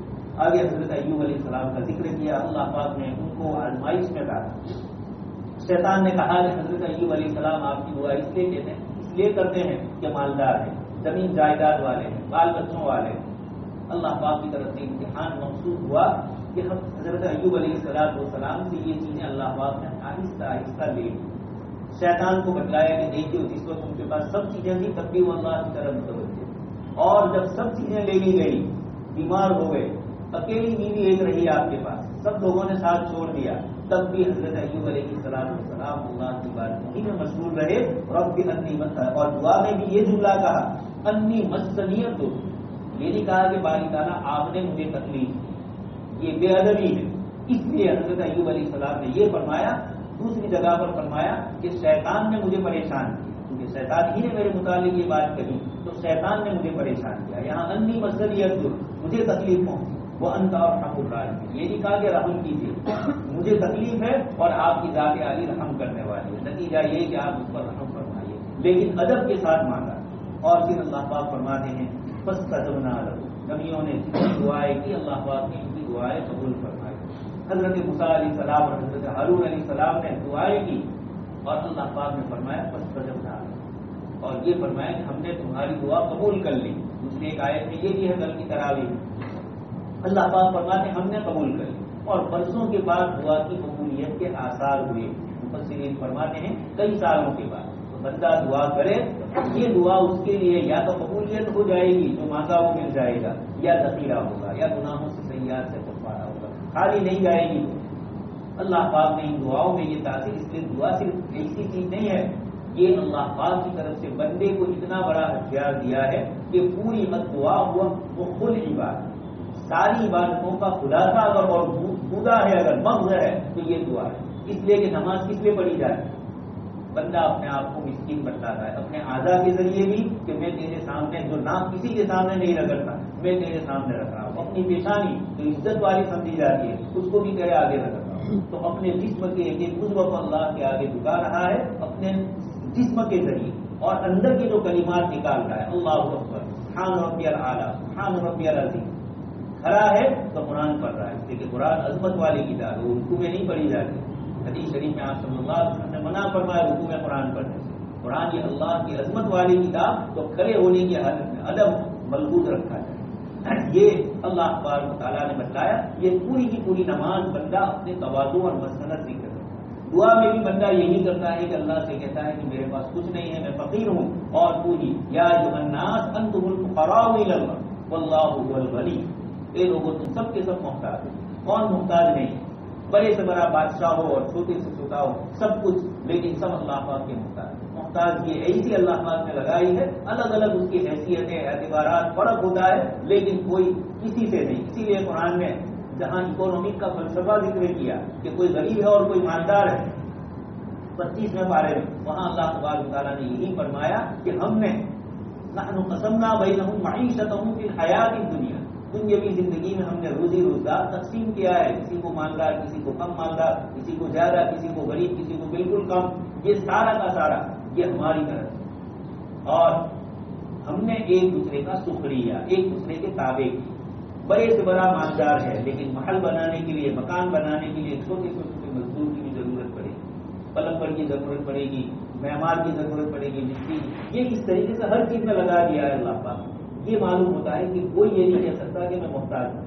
آگے حضرت ایوب علیہ السلام کا ذکر کیا، اللہ پاک نے ان کو آزمائش میں ڈالا۔ شیطان نے کہا کہ حضرت ایوب علیہ السلام آپ کی دعا اس لیے کرتے ہیں کہ مالدار ہیں، زمین جائیداد والے ہیں، بال بچوں والے ہیں۔ اللہ پاک کی طرف سے امتحان مقصود ہوا کہ حضرت ایوب علیہ السلام سے یہ چیزیں اللہ پاک نے آہستہ آہستہ لے لی۔ شیطان کو بتلایا کہ دیکھیے جس وقت ان کے پاس سب چیزیں تھیں تب بھی وہ اللہ کی طرف متوجہ، اور جب سب چیزیں لے لی گئی، بیمار ہو گئے، اکیلی بیوی ایک رہی آپ کے پاس، سب لوگوں نے ساتھ چھوڑ دیا، تب بھی حضرت ایوب علیہ السلام اللہ کی بات میں مشغول رہے۔ رب انی مسنی، اور دعا میں بھی یہ جملہ کہا انی مسنی الضر، یہ نہیں کہا کہ باری تعالیٰ آپ نے مجھے تکلیف دی، یہ بے ادبی ہے۔ اس لیے حضرت ایوب علیہ السلام نے یہ فرمایا، دوسری جگہ پر فرمایا کہ شیطان نے مجھے پریشان کیا، کیونکہ شیطان ہی نے میرے متعلق یہ بات کہی، تو شیطان نے مجھے پریشان کیا۔ یہاں انی مسنی الضر، مجھے تکلیف پہنچی، وہ انت ارحم الراحمین، یہ نہیں کہا کہ رحم کیجیے، مجھے تکلیف ہے اور آپ کی ذات عالی رحم کرنے والی ہے، نتیجہ یہ کہ آپ اس پر رحم فرمائیے، لیکن ادب کے ساتھ مانگا۔ اور پھر اللہ پاک فرماتے ہیں فاستجبنا لہ، نبیوں نے جتنی دعائیں کی اللہ پاک نے ان کی دعائیں قبول فرمائی۔ حضرت موسیٰ علیہ السلام اور حضرت ہارون علیہ السلام نے دعائیں کی اور اللہ پاک نے فرمایا فاستجبنا لہ، اور یہ فرمایا کہ ہم نے تمہاری دعا قبول کر لی۔ دوسری ایک آیت میں یہ بھی ہے کل کی تراویح، اللہ پاک فرماتے ہیں ہم نے قبول کر لی، اور برسوں کے بعد دعا کی قبولیت کے آثار ہوئے۔ مفسرین فرماتے ہیں کئی سالوں کے بعد تو بندہ دعا کرے، یہ دعا اس کے لیے یا تو قبولیت ہو جائے گی، جو مانگا وہ مل جائے گا، یا ذخیرہ ہوگا، یا گناہوں سے سیئات سے کفارہ ہوگا، خالی نہیں جائے گی۔ اللہ پاک نے ان دعاؤں میں یہ تاثیر، اس لیے دعا صرف ایسی چیز نہیں ہے، یہ اللہ پاک کی طرف سے بندے کو اتنا بڑا ہتھیار دیا ہے کہ پوری دعا ہوا وہ خود عبادت، ساری عبادتوں کا خلاصہ اگر اور بودا ہے، اگر مغز ہے تو یہ دعا ہے۔ اس لیے کہ نماز کس لیے پڑھی جائے؟ بندہ اپنے آپ کو مسکین بتاتا ہے، اپنے اعضاء کے ذریعے بھی کہ میں تیرے سامنے جو نام کسی کے سامنے نہیں رگڑتا میں تیرے سامنے رکھ رہا ہوں، اپنی پیشانی جو عزت والی سمجھی جاتی ہے اس کو بھی تیرے آگے رکھ رہا ہوں، تو اپنے جسم کے ایک ایک عضو کو اللہ کے آگے جھکا رہا ہے اپنے جسم کے ذریعے، اور اندر کے جو کلمات نکال رہا ہے اللہ اکبر، سبحان ربی الاعلیٰ، سبحان ربی العظیم، کھڑا ہے تو قرآن پڑھ رہا ہے، اس لیے کہ قرآن عظمت والی کتاب ہے، رکوع میں نہیں پڑھی جاتی۔ حدیث شریف میں آپ صلی اللہ علیہ وسلم نے منع فرمایا رکوع میں قرآن پڑھنے سے۔ قرآن یہ اللہ کی عظمت والی کتاب، تو کھڑے ہونے کی ادب ملحوظ رکھا جائے۔ یہ اللہ تبارک و تعالیٰ نے بتلایا، یہ پوری کی پوری نماز بندہ اپنے تواضع اور مسکنت سے کرتا ہے۔ دعا میں بھی بندہ یہی کرتا ہے کہ اللہ سے کہتا ہے کہ میرے پاس کچھ نہیں ہے، میں فقیر ہوں، اور تو ہی یا ایھا الناس انتم الفقراء الی اللہ واللہ هو الغنی، اے لوگوں تم سب کے سب محتاج ہو، کون محتاج نہیں؟ بڑے سے بڑا بادشاہ ہو اور چھوٹے سے چھوٹا ہو، سب کچھ، لیکن سب اللہ پاک کے محتاج یہ ایسی اللہ پاک نے لگائی ہے، الگ الگ اس کی حیثیتیں اعتبارات فرق ہوتا ہے، لیکن کوئی کسی سے نہیں۔ اسی لیے قرآن میں جہاں اکونومک کا فلسفہ ذکر کیا کہ کوئی غریب ہے اور کوئی مالدار ہے 25ویں پارے میں، وہاں اللہ تبارک و تعالیٰ نے یہی فرمایا کہ ہم نے نحن قسمنا بینہم معیشتہم فی الحیات الدنیا، دنیاوی زندگی میں ہم نے روزی روزگار تقسیم کیا ہے، کسی کو مالدار، کسی کو کم مالدار، کسی کو زیادہ، کسی کو غریب، کسی کو بالکل کم، یہ سارا کا سارا یہ ہماری طرف سے، اور ہم نے ایک دوسرے کا سخریا، ایک دوسرے کے تابع کی۔ بڑے سے بڑا مالدار ہے لیکن محل بنانے کے لیے، مکان بنانے کے لیے چھوٹے سے چھوٹے مزدور کی بھی ضرورت پڑے گی، پلمبر کی ضرورت پڑے گی، معمار کی ضرورت پڑے گی، مستری کی، یہ اس طریقے سے ہر چیز میں لگا دیا ہے اللہ پاک۔ یہ معلوم ہوتا ہے کہ کوئی یہ نہیں کہہ سکتا کہ میں محتاج ہوں،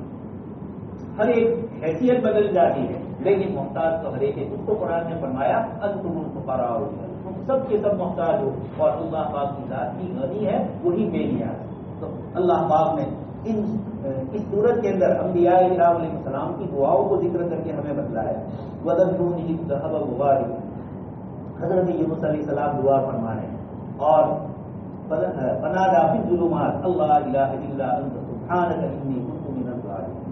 ہر ایک حیثیت بدل جاتی ہے لیکن محتاج تو ہر ایک ہے۔ اس کو قرآن نے فرمایا انتم الفقراء، تم سب کے سب محتاج ہو، اور اللہ پاک کی ذات کی غنی ہے، وہی بے نیاز ہے۔ تو اللہ پاک نے اس صورت کے اندر انبیاء کرام علیہ السلام کی دعاؤں کو ذکر کر کے ہمیں بتلایا۔ وَذَرْنُونِ إِذْ ذَهَبَ مُغَاضِبًا، حضرت یونس علیہ السلام دعا فرما رہے ہیں، اور فنادى في الظلمات اللہ الہ الا انت سبحانک انی کنت من الظالمین۔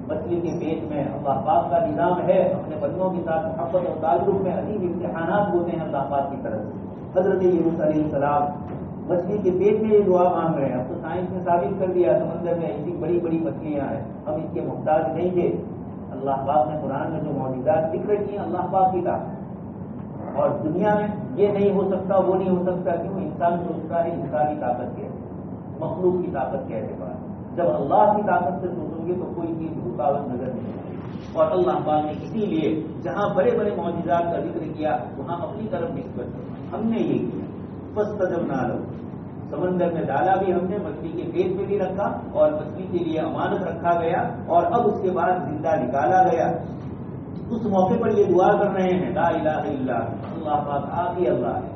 مچھلی کے پیٹ میں اللہ پاک کا نظام ہے، اپنے بندوں کے ساتھ محبت اور تعلق میں عظیم امتحانات ہوتے ہیں اللہ پاک کی طرف سے۔ حضرت یونس علیہ السلام مچھلی کے پیٹ میں یہ دعا مانگ رہے ہیں، اب تو سائنس نے ثابت کر دیا سمندر میں ایسی بڑی بڑی مچھلیاں ہیں، ہم اس کے محتاج نہیں تھے۔ اللہ پاک نے قرآن میں جو معجزات ذکر کیے اللہ پاک کی طرف، اور دنیا میں یہ نہیں ہو سکتا وہ نہیں ہو سکتا، کیوں؟ انسان سوچتا ہے انسانی طاقت کے مخلوق کی طاقت کے اعتبار، جب اللہ کی طاقت سے سوچیں گے تو کوئی چیز رکاوٹ نظر نہیں آتی۔ اور اللہ پاک نے اسی لیے جہاں بڑے بڑے معجزات کا ذکر کیا وہاں اپنی طرف نسبت کی، ہم نے یہ کیا فاستجبنا لہ، سمندر میں ڈالا بھی ہم نے، مچھلی کے پیٹ میں بھی رکھا اور مچھلی کے لیے امانت رکھا گیا، اور اب اس کے بعد زندہ نکالا گیا۔ اس موقع پر یہ دعا کر رہے ہیں لا الہ الا اللہ، پاک آپ ہی اللہ ہے،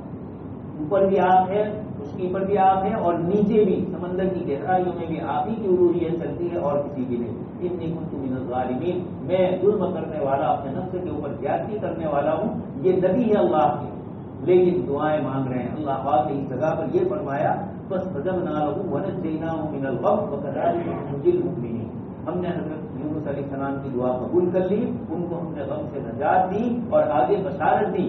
اوپر بھی آپ ہے، خشکی پر بھی آپ ہے، اور نیچے بھی سمندر کی گہرائیوں میں بھی آپ ہی کی الوہیت چلتی ہے اور کسی کی نہیں۔ انی کنت من الظالمین، میں ظلم کرنے والا، اپنے نفس کے اوپر زیادتی کرنے والا ہوں۔ یہ نبی ہے اللہ کے، لیکن دعائیں مانگ رہے ہیں۔ اللہ پاک نے اس جگہ پر یہ فرمایا فاستجبنا لہ ونجیناہ من الغم وکذلک ننجی المؤمنین، ہم نے حضرت یونس علیہ السلام کی دعا قبول کر لی، ان کو ہم نے غم سے نجات دی اور آگے بشارت دی۔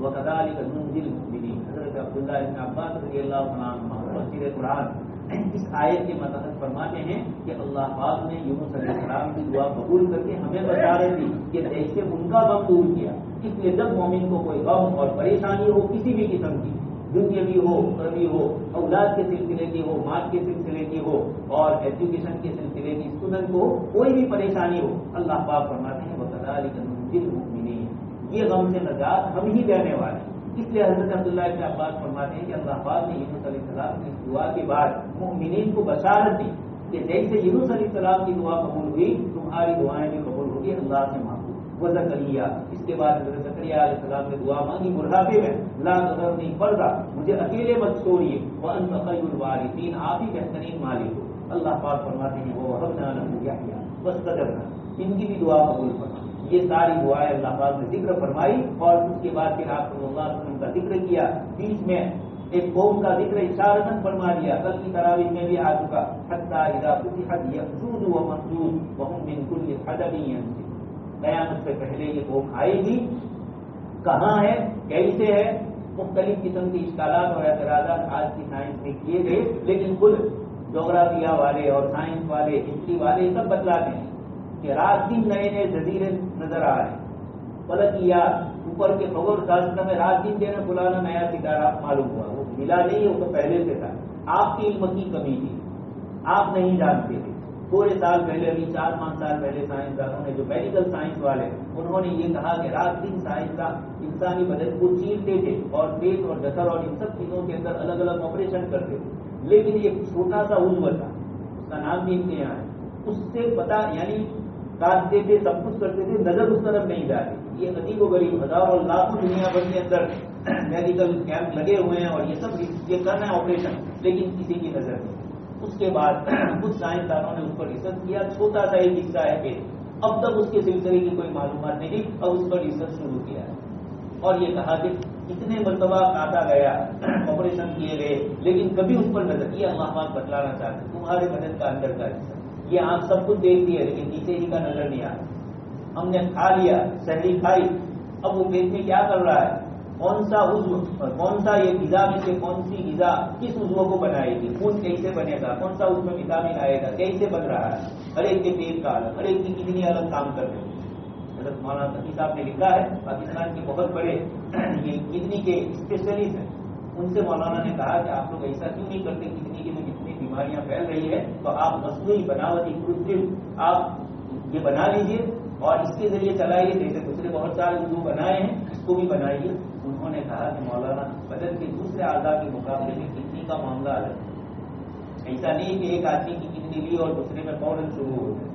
وکذلک ننجی المؤمنین، حضرت عبداللہ بن عباس رضی اللہ عنہ تفسیر قرآن اس آیت کے متحد فرماتے ہیں کہ اللہ پاک نے یونس علیہ السلام کی دعا قبول کر کے ہمیں بشارت دی کہ جیسے ان کا غم دور کیا، اس لیے جب مومن کو کوئی غم اور پریشانی ہو کسی بھی قسم کی، دنیاوی ہو اخروی ہو، اولاد کے سلسلے کی ہو، مال کے سلسلے کی ہو، اور ایجوکیشن کے سلسلے کی، اسٹوڈنٹ کو کوئی بھی پریشانی ہو، اللہ پاک فرماتے ہیں وَكَذَلِكَ نُنجِي الْمُؤْمِنِينَ، یہ غم سے نجات ہم ہی دینے والے ہیں۔ اس لیے حضرت عبداللہ بن عباس فرماتے ہیں کہ اللہ پاک نے یونس علیہ السلام کی دعا کے بعد مؤمنین کو بشارت دی کہ جیسے یونس علیہ السلام کی دعا قبول ہوئی تمہاری دعائیں بھی قبول ہوگی اللہ سے مانگو۔ وزکریا، اس کے بعد حضرت زکریا علیہ السلام نے دعا مانگی بڑھاپے میں، لا تذرنی فردا، مجھے اکیلے مت چھوڑیے، وانت خیر الوارثین، آپ ہی بہترین مالک ہو۔ اللہ پاک فرماتے ہیں ووهبنا له یحییٰ واستجبنا، ان کی بھی دعا قبول فرما۔ یہ ساری دعائیں اللہ پاک نے ذکر فرمائی، اور اس کے بعد پھر آپ صلی اللہ علیہ وسلم کا ذکر کیا، بیچ میں ایک قوم کا ذکر اشارتاً فرما دیا، کل کی تراویح میں بھی آ چکا، حتی اذا فتحت یأجوج ومأجوج وهم من کل حدب ینسلون، قیامت سے پہلے یہ قوم آئے گی، کہاں ہے، کیسے ہے، مختلف قسم کے اشکالات اور اعتراضات آج کی سائنس میں کیے گئے، لیکن خود جغرافیہ والے اور سائنس والے، ہسٹری والے سب بتلاتے ہیں کہ رات دن نئے نئے جزیرے نظر آ رہے ہیں، فلکیات اوپر کے خبر شاستر میں رات دن دینا فلانا نیا ستارہ معلوم ہوا، وہ ملا نہیں ہے، وہ تو پہلے سے تھا، آپ کی علم کی کمی تھی، آپ نہیں جانتے تھے۔ تھوڑے سال پہلے، ابھی 4-5 سال پہلے سائنسدانوں نے، جو میڈیکل سائنس والے، انہوں نے یہ کہا کہ رات دن سائنسداں انسانی بدن کو چیرتے تھے اور پیٹ اور جسر اور ان سب چیزوں کے اندر الگ الگ آپریشن کرتے تھے، لیکن ایک چھوٹا سا عضو تھا، اس کا نام بھی ان کے یہاں ہے، اس سے پتا، یعنی کاٹتے تھے، سب کچھ کرتے تھے، نظر اس طرف نہیں جاتی۔ یہ عجیب و غریب ہزاروں اور لاکھوں دنیا بھر کے اندر میڈیکل کیمپ لگے ہوئے ہیں اور یہ سب یہ کرنا ہے آپریشن، لیکن کسی کی نظر نہیں۔ اس کے بعد کچھ سائنسدانوں نے اس پر ریسرچ کیا، چھوٹا سا ایک حصہ ہے کہ اب تک اس کے سلسلے کی کوئی معلومات نہیں، اب اس پر ریسرچ شروع کیا ہے، اور یہ کہا کہ اتنے مرتبہ کاٹا گیا، آپریشن کیے گئے، لیکن کبھی اس پر نظر، یہ اللہ پاک بتلانا چاہتے ہیں تمہارے بدن کا اندر کا حصہ، یہ آپ سب کچھ دیکھتی ہے لیکن نیچے ہی کا نظر نہیں آتا۔ ہم نے کھا لیا، سحری کھائی، اب وہ پیٹ میں کیا کر رہا ہے، کون سا عضو، کون سا یہ غذا میں سے کون سی غذا کس عضو کو بنائے گی، خون کیسے بنے گا، کون سا اس میں وٹامن آئے گا، کیسے بن رہا ہے، ہر ایک کے پیٹ کا الگ، ہر ایک کی کتنی الگ کام کر رہے ہیں۔ حضرت مولانا تقی صاحب نے لکھا ہے، پاکستان کے بہت بڑے یہ کڈنی کے اسپیشلسٹ ہیں، ان سے مولانا نے کہا کہ آپ لوگ ایسا کیوں نہیں کرتے، کڈنی میں جتنی بیماریاں پھیل رہی ہے تو آپ مصنوعی بناوٹی کرترم آپ یہ بنا لیجئے اور اس کے ذریعے چلائیے، جیسے دوسرے بہت سارے اردو بنائے ہیں، اس کو بھی بنائیے۔ انہوں نے کہا کہ مولانا بدن کے دوسرے اعضاء کے مقابلے میں کڈنی کا معاملہ الگ ہے، ایسا نہیں کہ ایک آدمی کی کڈنی لی اور دوسرے میں فوراً شروع ہو گئے،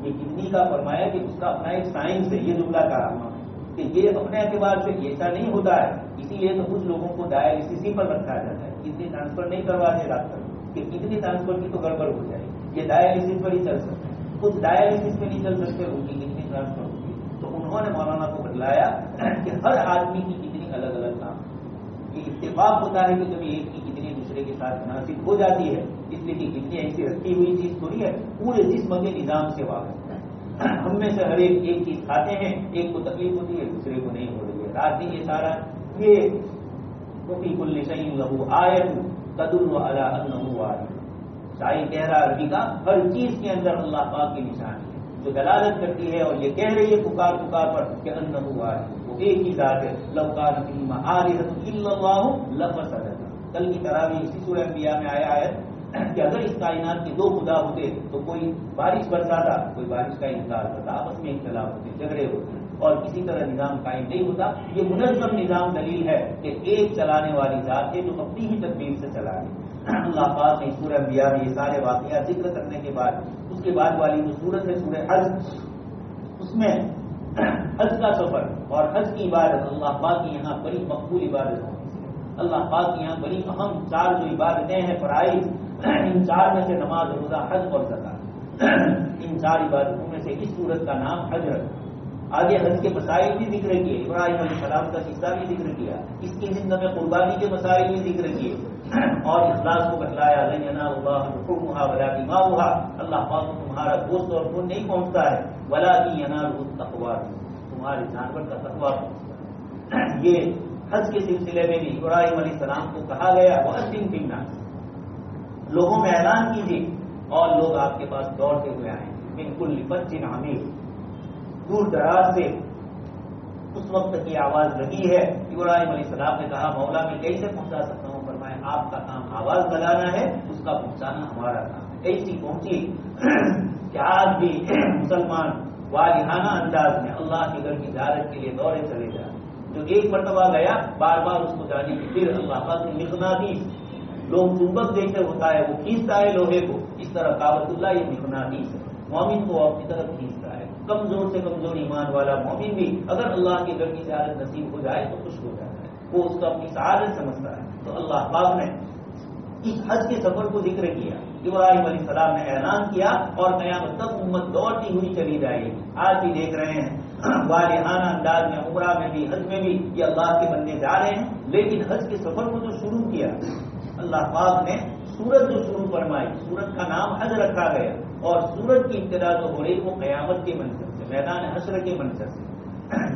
یہ کڈنی کا فرمایا کہ اس کا اپنا ایک سائنس ہے، یہ جملہ کہا کہ یہ اپنے اعتبار سے ایسا نہیں ہوتا ہے، اسی لیے تو کچھ لوگوں کو ڈائلسس ہی پر رکھا جاتا ہے، کڈنی ٹرانسفر نہیں کرواتے ڈاکٹر کہ کڈنی ٹرانسفر کی تو گڑبڑ ہو جائے، یہ ڈائلسس پر ہی چل سکتے ہیں، خود ڈائلسس پہ نہیں چل سکتے، ان کی کڈنی ٹرانسفر ہوتی ہے۔ تو انہوں نے مولانا کو بتلایا کہ ہر آدمی کی کڈنی الگ الگ کام، یہ اتفاق ہوتا ہے کہ کبھی ایک کی کڈنی دوسرے کے ساتھ مناسب ہو جاتی ہے، اس لیے کہ کڈنی ایسی رکھی ہوئی چیز تھوڑی ہے، پورے جسم کے نظام سے واقف ہے۔ ہم میں سے ہر ایک چیز کھاتے ہیں، ایک کو تکلیف ہوتی ہے دوسرے کو نہیں ہو رہی ہے، رات دن یہ سارا یہ وفی کل شیء لہ آیۃ تدل علی انہ واحد، شاعر کہہ رہا عربی کا، ہر چیز کے اندر اللہ پاک کی نشانی ہے جو دلالت کرتی ہے اور یہ کہہ رہی ہے پکار پکار پر کہ انہ واحد، وہ ایک ہی ذات ہے. لو کان فیہما آلہۃ الا اللہ لفسدتا. کل کی طرح بھی اسی سورہ انبیاء میں آیا ہے کہ اگر اس کائنات کے دو خدا ہوتے تو کوئی بارش برساتا, کوئی بارش کا انکار کرتا, آپس میں اختلاف ہوتے, جھگڑے ہوتے اور کسی طرح نظام قائم نہیں ہوتا. یہ منظم نظام دلیل ہے کہ ایک چلانے والی ذات ہے جو اپنی ہی تدبیر سے چلا رہی. اللہ پاک نے سورہ انبیاء میں یہ سارے واقعات ذکر کرنے کے بعد اس کے بعد والی جو سورت ہے سورہ حج, اس میں حج کا سفر اور حج کی عبادت اللہ پاک کی یہاں بڑی مقبول عبادت ہے. اللہ پاک کی یہاں بڑی اہم 4 جو عبادتیں ہیں فرائض, ان 4 میں سے نماز, روزہ, حج اور زکات. ان 4 عبادتوں میں سے اس سورت کا نام حج رکھا. آگے حج کے مسائل بھی ذکر کیے, ابراہیم علیہ السلام کا قصہ بھی ذکر کیا, اس کی زندہ میں قربانی کے مسائل بھی ذکر کیے اور اخلاص کو بتلایا. لن ینال اللہ لحومها ولا دماؤها, اللہ پاک کو تمہارا گوشت اور خون نہیں پہنچتا ہے, ولکن ینالہ التقوی, تمہارے جانور کا تقوی پہنچتا ہے. یہ حج کے سلسلے میں بھی ابراہیم علیہ السلام کو کہا گیا وَأَذِّن فِي النَّاسِ, لوگوں میں اعلان کیجیے اور لوگ آپ کے پاس دوڑتے ہوئے آئیں. مِن كُلِّ فَجٍّ عَمِيقٍ, دور دراز سے اس وقت کی آواز لگی ہے. ابراہیم علیہ السلام نے کہا مولا میں کیسے پہنچا سکتا ہوں؟ فرمایا آپ کا کام آواز لگانا ہے, اس کا پہنچانا ہمارا کام ہے. ایسی پہنچی کہ آج بھی مسلمان والہانہ انداز میں اللہ کے گھر کی زیارت کے لیے دورے چلے جائیں. جو ایک مرتبہ گیا بار بار اس کو جانے کی, پھر اللہ پاک نے مغناطیس, لوگ چنبک جیسے ہوتا ہے وہ کھینچتا ہے لوہے کو, اس طرح کعبۃ اللہ یہ مغناطیس ہے, مومن کو اپنی طرف کھینچتا ہے. کمزور سے کمزور ایمان والا مومن بھی اگر اللہ کے گھر کی زیارت نصیب ہو جائے تو خوش ہو جاتا ہے, وہ اس کو اپنی سعادت سمجھتا ہے. تو اللہ پاک نے اس حج کے سفر کو ذکر کیا. ابراہیم علیہ السلام نے اعلان کیا اور قیامت تک امت دوڑتی ہوئی چلی جائے گی. آج بھی دیکھ رہے ہیں والہانہ انداز میں عمرہ میں بھی حج میں بھی یہ اللہ کے بندے جا رہے ہیں, لیکن حج کے سفر کو جو شروع کیا اللہ پاک نے, سورت جو شروع فرمائی, سورت کا نام حج رکھا گیا اور سورت کی ابتدا جو ہو رہی وہ قیامت کے منظر سے, میدان حشر کے منظر سے.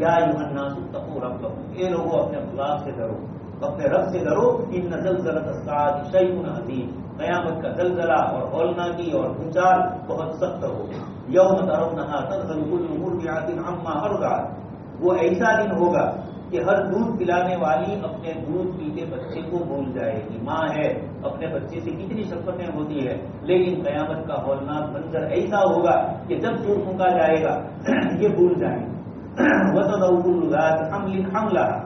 یا ایھا الناس اتقوا ربکم, اے لوگوں اپنے خدا سے ڈرو, اپنے رب سے ڈرو. ان زلزلۃ الساعۃ شیء عظیم, قیامت کا زلزلہ اور ہولناکی اور بھونچال بہت سخت ہوگا. یوم ترونھا تذہل کل مرضعۃ عما ارضعت, وہ ایسا دن ہوگا کہ ہر دودھ پلانے والی اپنے دودھ پیتے بچے کو بھول جائے گی. ماں ہے, اپنے بچے سے کتنی شفقتیں ہوتی ہے, لیکن قیامت کا ہولناک منظر ایسا ہوگا کہ جب سور پھونکا جائے گا یہ بھول جائیں گے. وتضع كل ذات حمل حملها,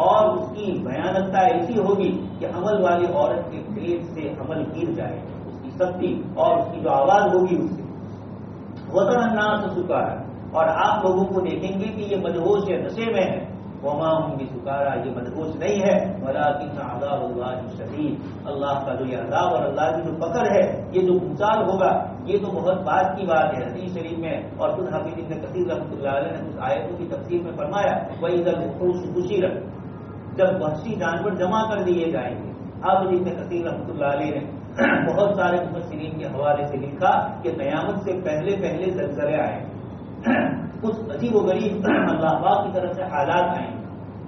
اور اس کی بھیانکتا ایسی ہوگی کہ حمل والی عورت کے پیٹ سے حمل گر جائے گا, اس کی سختی اور اس کی جو آواز ہوگی اس سے. وترى الناس سکارا, اور آپ لوگوں کو دیکھیں گے کہ یہ مدہوش ہے, نشے میں ہے. وما هم بسکارا, یہ مدہوش نہیں ہے. ولكن عذاب اللہ شدید, اللہ کا جو یہ عذاب اور اللہ کی جو پکڑ ہے, یہ جو بھونچال ہوگا, یہ تو بہت بات کی بات ہے. حدیث شریف میں اور خود حافظ ابن کثیر رحمۃ اللہ علیہ نے کچھ آیتوں کی تفسیر میں فرمایا وَإِذَا الْوُحُوشُ حُشِرَتْ, جب وحشی جانور جمع کر دیے جائیں گے. حافظ ابن کثیر رحمۃ اللہ علیہ نے بہت سارے مفسرین کے حوالے سے لکھا کہ قیامت سے پہلے پہلے زلزلے آئے, کچھ عجیب و غریب اللہ پاک کی طرف سے حالات آئیں.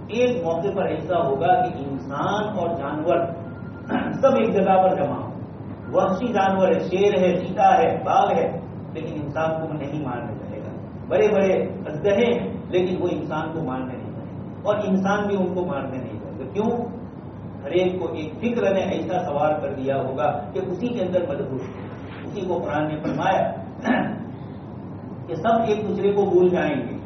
ایک موقع پر ایسا ہوگا کہ انسان اور جانور سب ایک جگہ پر جمع ہو. وحشی جانور ہے, شیر ہے, چیتا ہے, باغ ہے, لیکن انسان کو نہیں مارنے چاہے گا. بڑے بڑے اژدہے ہیں لیکن وہ انسان کو مارنے نہیں چاہے گا, اور انسان بھی ان کو مارنے نہیں چاہے گا. کیوں؟ ہر ایک کو ایک فکر نے ایسا سوار کر دیا ہوگا کہ اسی کے اندر مدہوش ہے. اسی کو قرآن نے فرمایا کہ سب ایک دوسرے کو بھول جائیں گے.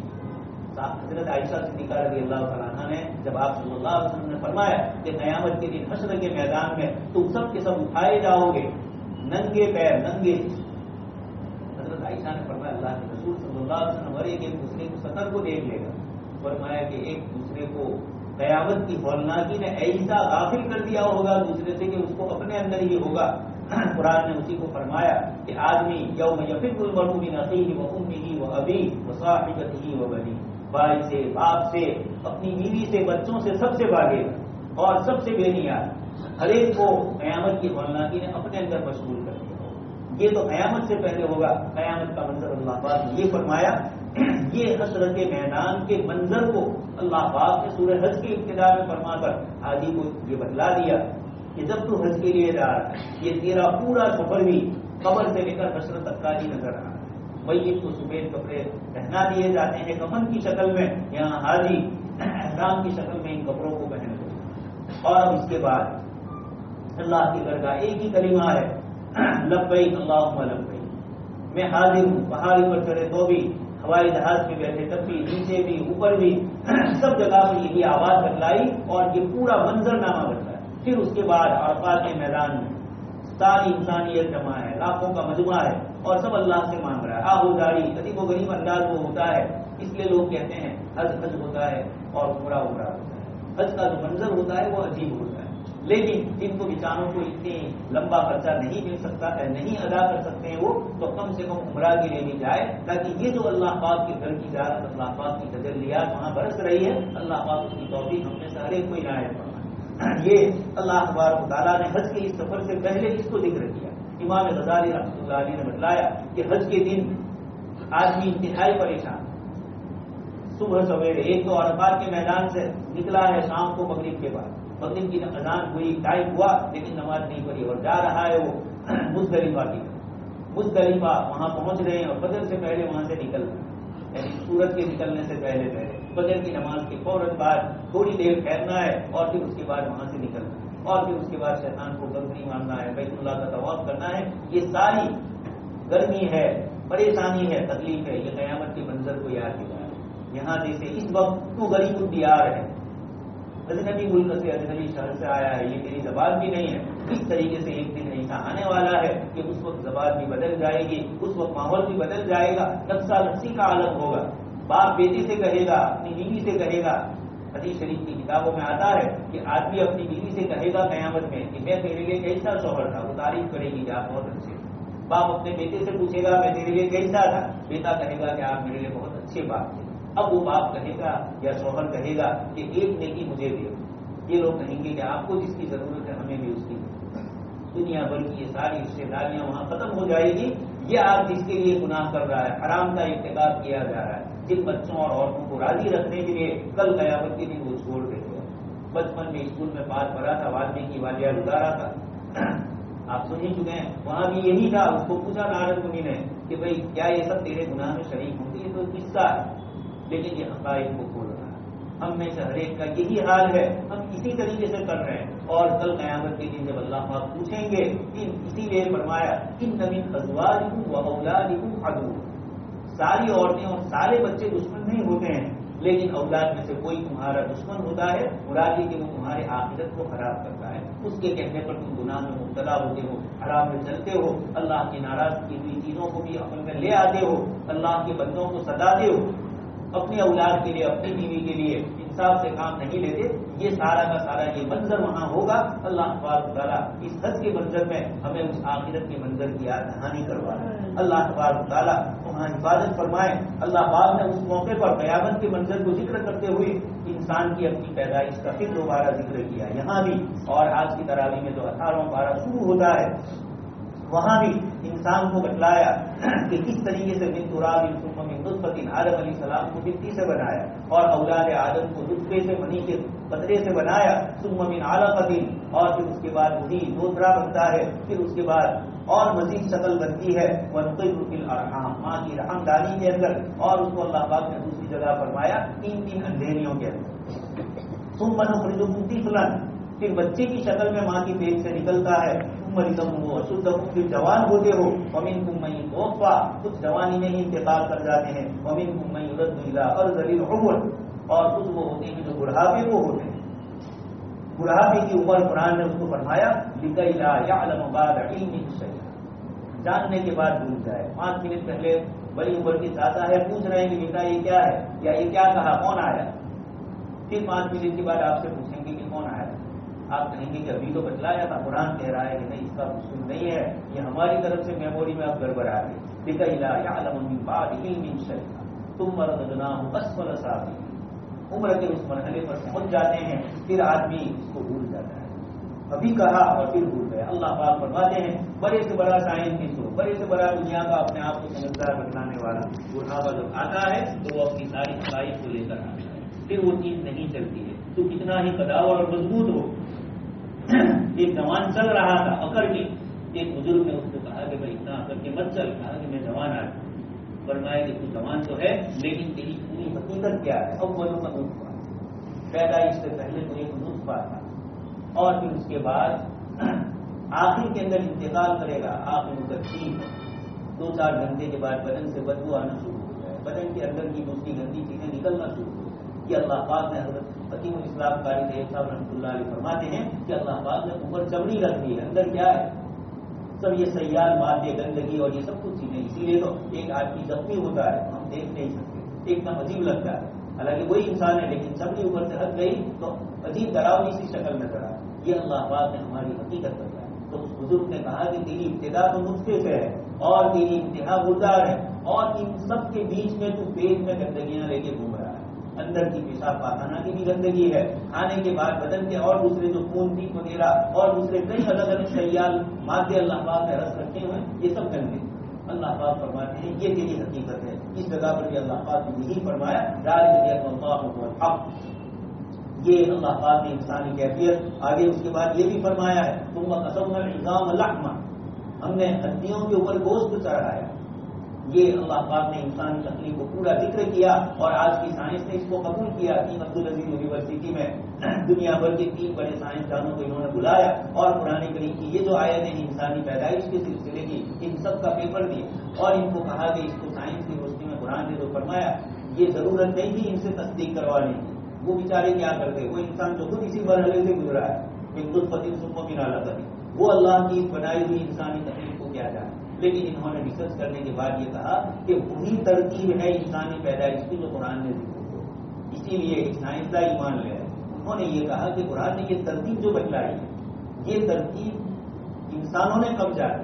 حضرت عائشہ صدیقہ رضی اللہ تعالیٰ عنہ نے جب آپ صلی اللہ علیہ وسلم نے فرمایا کہ قیامت کے دن حشر کے میدان میں تم سب کے سب اٹھائے جاؤ گے ننگے پیر ننگے, حضرت عائشہ نے فرمایا اللہ کے رسول صلی اللہ علیہ وسلم ہر ایک دوسرے کو سطر کو دیکھ لے گا. فرمایا کہ ایک دوسرے کو قیامت کی ہولناکی نے ایسا غافل کر دیا ہوگا دوسرے سے کہ اس کو اپنے اندر ہی ہوگا. قرآن نے اسی کو فرمایا کہ آدمی یوم یفر المرء من اخیہ وامہ وابیہ وصاحبتہ وبنیہ, بھائی سے, باپ سے, اپنی بیوی سے, بچوں سے, سب سے بھاگے گا اور سب سے بے نیاز. ہر ایک کو قیامت کی ہولناکی نے اپنے اندر مشغول کر دیا ہوگا. یہ تو قیامت سے پہلے ہوگا. قیامت کا منظر اللہ پاک نے یہ فرمایا, یہ حشر کے میدان کے منظر کو اللہ پاک نے سورہ حج کی ابتدا میں فرما کر حاجی کو یہ بتلا دیا کہ جب تو حج کے لیے جا رہا ہے یہ تیرا پورا سفر بھی قبر سے لے کر حشر تک کا ہی نظر آ رہا ہے. میت کو سفید کپڑے پہنا دیے جاتے ہیں کفن کی شکل میں. یہاں حاجی احرام کی شکل میں ان کپڑوں کو پہن لو، اور اب اس کے بعد اللہ کی درگاہ ایک ہی کلمہ ہے، لبیک اللہم لبیک، میں حاضر ہوں۔ پہاڑی پر چڑھے تو بھی، ہوائی جہاز میں بیٹھے تب بھی، نیچے بھی اوپر بھی، سب جگہ پر یہی آواز بتلائی اور یہ پورا منظرنامہ بتلایا۔ پھر اس کے بعد عرفات کے میدان میں ساری انسانیت جمع ہے، لاکھوں کا مجمع ہے، اور سب اللہ سے مانگ رہا ہے۔ آہوداری عجیب و غریب انداز وہ ہوتا ہے، اس لیے لوگ کہتے ہیں حج ہوتا ہے اور عمرہ ہوتا ہے۔ حج کا جو منظر ہوتا ہے وہ عجیب ہوتا ہے، لیکن جن کو بیچاروں کو اتنی لمبا خرچہ نہیں مل سکتا ہے، نہیں ادا کر سکتے ہیں وہ، تو کم سے کم عمرہ کے لیے بھی جائے، تاکہ یہ جو اللہ پاک کے گھر کی زیارت، اللہ پاک کی تجلیات وہاں برس رہی ہے، اللہ پاک اس کی توفیق ہم میں سے ہر ایک کو عنایت فرمائے۔ یہ اللہ تبارک تعالیٰ نے حج کے اس سفر سے پہلے اس کو ذکر کیا۔ امام غزالی رحمۃ اللہ علیہ نے بتلایا کہ حج کے دن آدمی انتہائی پریشان، صبح سویرے ایک تو عرفات کے میدان سے نکلا ہے شام کو مغرب کے بعد، مغرب کی اذان ہوئی، ٹائم ہوا لیکن نماز نہیں پڑھی، اور جا رہا ہے وہ مزدلفہ کی طرف۔ مزدلفہ وہاں پہنچ رہے ہیں اور فجر سے پہلے وہاں سے نکل رہے ہیں، یعنی سورج کے نکلنے سے پہلے فجر کی نماز کے فوراً بعد تھوڑی دیر ٹھہرنا ہے، اور پھر اس کے بعد وہاں سے نکلنا ہے، اور پھر اس کے بعد شیطان کو گردنی مارنا ہے، بیت اللہ کا طواف کرنا ہے۔ یہ ساری گرمی ہے، پریشانی ہے، تکلیف ہے، یہ قیامت کے منظر کو یاد دلایا۔ یہاں جیسے اس وقت تو غریب الدیار ہے، اجنبی ملک سے، اجنبی شہر سے آیا ہے، یہ میری زبان بھی نہیں ہے، اس طریقے سے ایک دن ایسا آنے والا ہے کہ اس وقت زبان بھی بدل جائے گی، اس وقت ماحول بھی بدل جائے گا، نفسا نفسی کا عالم ہوگا۔ باپ بیٹے سے کہے گا، اپنی بیوی سے کہے گا، حدیث شریف کی کتابوں میں آتا ہے کہ آدمی اپنی بیوی سے کہے گا قیامت میں کہ میں تیرے لیے کیسا شوہر تھا، وہ تعریف کرے گی کہ آپ بہت اچھے۔ باپ اپنے بیٹے سے پوچھے گا میں تیرے لیے کیسا تھا، بیٹا کہے گا کہ آپ میرے لیے بہت اچھے باپ تھے۔ اب وہ باپ کہے گا یا شوہر کہے گا کہ ایک نیکی مجھے دے، یہ لوگ کہیں گے کہ آپ کو جس کی ضرورت ہے ہمیں بھی اس کی ضرورت ہے۔ دنیا بھر کی یہ ساری رشتے داریاں وہاں ختم ہو جائے گی۔ یہ آپ جس کے لیے گناہ کر رہا ہے، حرام کا ارتکاب کیا جا رہا ہے، جن بچوں اور عورتوں کو راضی رکھنے کے لیے کل قیامت کے دن وہ چھوڑ دیتے ہیں۔ بچپن میں اسکول میں پاس پڑھا تھا، والدین والیہ گزارا تھا، آپ سن ہی چکے ہیں، وہاں بھی یہی تھا۔ اس کو پوچھا نارد منی نے کہ بھائی کیا یہ سب تیرے گناہ میں شریک ہوں گے، یہ تو قصہ ہے، لیکن یہ حقائق کو کھول رہا ہے۔ ہم میں سے ہر ایک کا یہی حال ہے، ہم اسی طریقے سے کر رہے ہیں، اور کل قیامت کے دن جب اللہ پاک پوچھیں گے، اسی لیے فرمایا ان من ازواجکم و اولادکم عدو، ساری عورتیں اور سارے بچے دشمن نہیں ہوتے ہیں، لیکن اولاد میں سے کوئی تمہارا دشمن ہوتا ہے، مراد یہ کہ وہ تمہارے آخرت کو خراب کرتا ہے، اس کے کہنے پر تم گناہ میں مبتلا ہوتے ہو، حرام میں چلتے ہو، اللہ کی ناراض کی ہوئی چیزوں کو بھی عمل میں لے آتے ہو، اللہ کے بندوں کو ستاتے ہو، اپنی اولاد کے لیے، اپنی بیوی کے لیے انصاف سے کام نہیں لیتے۔ یہ سارا کا سارا یہ منظر وہاں ہوگا۔ اللہ تبارک تعالیٰ اس حج کے منظر میں ہمیں اس آخرت کے منظر کی یاد دہانی کروا ہے۔ اللہ تبارک تعالیٰ وہاں حفاظت فرمائے۔ اللہ پاک نے اس موقع پر قیامت کے منظر کو ذکر کرتے ہوئے انسان کی اپنی پیدائش کا پھر دوبارہ ذکر کیا یہاں بھی، اور آج کی تراویح میں جو 18واں پارہ شروع ہوتا ہے وہاں بھی انسان کو بتلایا کہ کس طریقے سے من تراب ثم من نطفۃ، آدم علیہ السلام کو مٹی سے بنایا، اور اولاد آدم کو نطفے سے، منی کے قطرے سے بنایا، ثم من علقۃ، اور پھر اس کے بعد وہی دوسرا بنتا ہے، پھر اس کے بعد اور مزید شکل بنتی ہے، ونقر فی الارحام، ماں کی رحم دانی کے اندر، اور اس کو اللہ پاک نے دوسری جگہ فرمایا تین اندھیریوں کے اندر، ثم نخرجکم طفلا، پھر بچے کی شکل میں ماں کی پیٹ سے نکلتا ہے، پھر جوان ہوتے ہو، ومنکم من یتوفی، کچھ جوانی میں ہی انتقال کر جاتے ہیں، ومنکم من یرد الی ارذل العمر، اور کچھ وہ ہوتے ہیں جو بڑھاپے کو ہوتے ہیں، بڑھاپے کی عمر قرآن نے اس کو فرمایا لکی لا یعلم بعد علم شیئا، جاننے کے بعد بھول جائے۔ 5 منٹ پہلے بڑی عمر کے چاچا ہے، پوچھ رہے ہیں کہ بیٹا یہ کیا ہے، یا یہ کیا کہا، کون آیا، پھر 5 منٹ کے بعد آپ سے پوچھیں گے کہ کون آیا، آپ کہیں گے کہ ابھی تو بتلایا تھا، قرآن کہہ رہا ہے کہ نہیں، اس کا قصور نہیں ہے، یہ ہماری طرف سے میموری میں اب گڑبڑ آ گئی۔ لکی لا یعلم من بعد علم شیئا ثم رددناہ اسفل سافلین، عمر کے اس مرحلے پر پہنچ جاتے ہیں، پھر آدمی اس کو بھول جاتا ہے، ابھی کہا اور پھر بھول گئے۔ اللہ پاک فرماتے ہیں بڑے سے بڑا سائنٹسٹ ہو، بڑے سے بڑا دنیا کا اپنے آپ کو سمجھدار بتلانے والا بڑھاپا جب آتا ہے تو وہ اپنی ساری حقائق کو لے کر آتا ہے، پھر وہ چیز نہیں چلتی ہے، تو کتنا ہی قداور اور مضبوط ہو۔ ایک جوان چل رہا تھا اکڑ کے، ایک بزرگ نے اس کو کہا کہ بھائی اتنا اکڑ کے مت چل، کہا کہ میں جوان آدمی، فرمایا کہ تو جوان تو ہے لیکن تیری پوری حقیقت کیا ہے، اول کا پیدائش سے پہلے تو ایک نطفہ تھا اور پھر اس کے بعد آخر کے اندر انتقال کرے گا. آخر تقسیم 2-4 گھنٹے کے بعد بدن سے بدبو آنا شروع ہو جائے, بدن کے اندر کی دوسری گندی چیزیں نکلنا شروع ہو جائے. یہ اللہ پاک نے حضرت حکیم الاسلام قاری طیب صاحب رحمۃ اللہ علیہ فرماتے ہیں کہ اللہ پاک نے اوپر چمڑی رکھ دی ہے, اندر کیا ہے؟ سب یہ سیال مادے, گندگی اور یہ سب کچھ چیزیں. اسی لیے تو ایک آدمی زخمی ہوتا ہے ہم دیکھ نہیں سکتے, ایک دم عجیب لگتا ہے, حالانکہ وہی انسان ہے لیکن چمڑی اوپر سے ہٹ گئی تو عجیب ڈراؤنی سی شکل نظر آئے. یہ اللہ پاک نے ہماری حقیقت بتائی. تو اس بزرگ نے کہا کہ تیری ابتدا تو نطفے سے ہے اور تیری انتہا مردار ہے, اور ان سب کے بیچ میں تو پیٹ میں گندگیاں لے کے گھوم رہا ہے. اندر کی پیشاب پاخانہ کی بھی گندگی ہے, کھانے کے بعد بدن کے اور دوسرے جو خون پیپ وغیرہ اور دوسرے کئی الگ الگ سیال مادے اللہ پاک نے رس رکھے ہوئے, یہ سب گندے. اللہ پاک فرماتے ہیں یہ تیری حقیقت ہے. اس جگہ پر بھی اللہ پاک نے یہی فرمایا یہ اللہ پاک نے انسانی کیفیت. آگے اس کے بعد یہ بھی فرمایا ہے ثم قسمنا العظام لحما, ہم نے ہڈیوں کے اوپر گوشت چڑھایا. یہ اللہ پاک نے انسانی تخلیق کو پورا ذکر کیا اور آج کی سائنس نے اس کو قبول کیا. عبدالعزیز یونیورسٹی میں دنیا بھر کے 3 بڑے سائنسدانوں کو انہوں نے بلایا اور قرآن کریم کی یہ جو آیتیں ہیں انسانی پیدائش کے سلسلے کی, ان سب کا پیپر دیا اور ان کو کہا کہ اس کو سائنس کی روشنی میں قرآن نے جو فرمایا یہ ضرورت نہیں تھی ان سے تصدیق کروانے کی. وہ بیچارے کیا کرتے, وہ انسان جو خود اسی مرحلے سے گزرا ہے وہ اللہ کی بنائی ہوئی انسانی تخلیق کو کیا جائے. لیکن انہوں نے ریسرچ کرنے کے بعد یہ کہا کہ وہی ترتیب ہے انسانی پیدائش کی جو قرآن نے ذکر کی. اسی لیے ایک سائنسداں ایمان لے آئے, انہوں نے یہ کہا کہ قرآن نے یہ ترتیب جو بتلائی ہے یہ ترتیب انسانوں نے کب جانا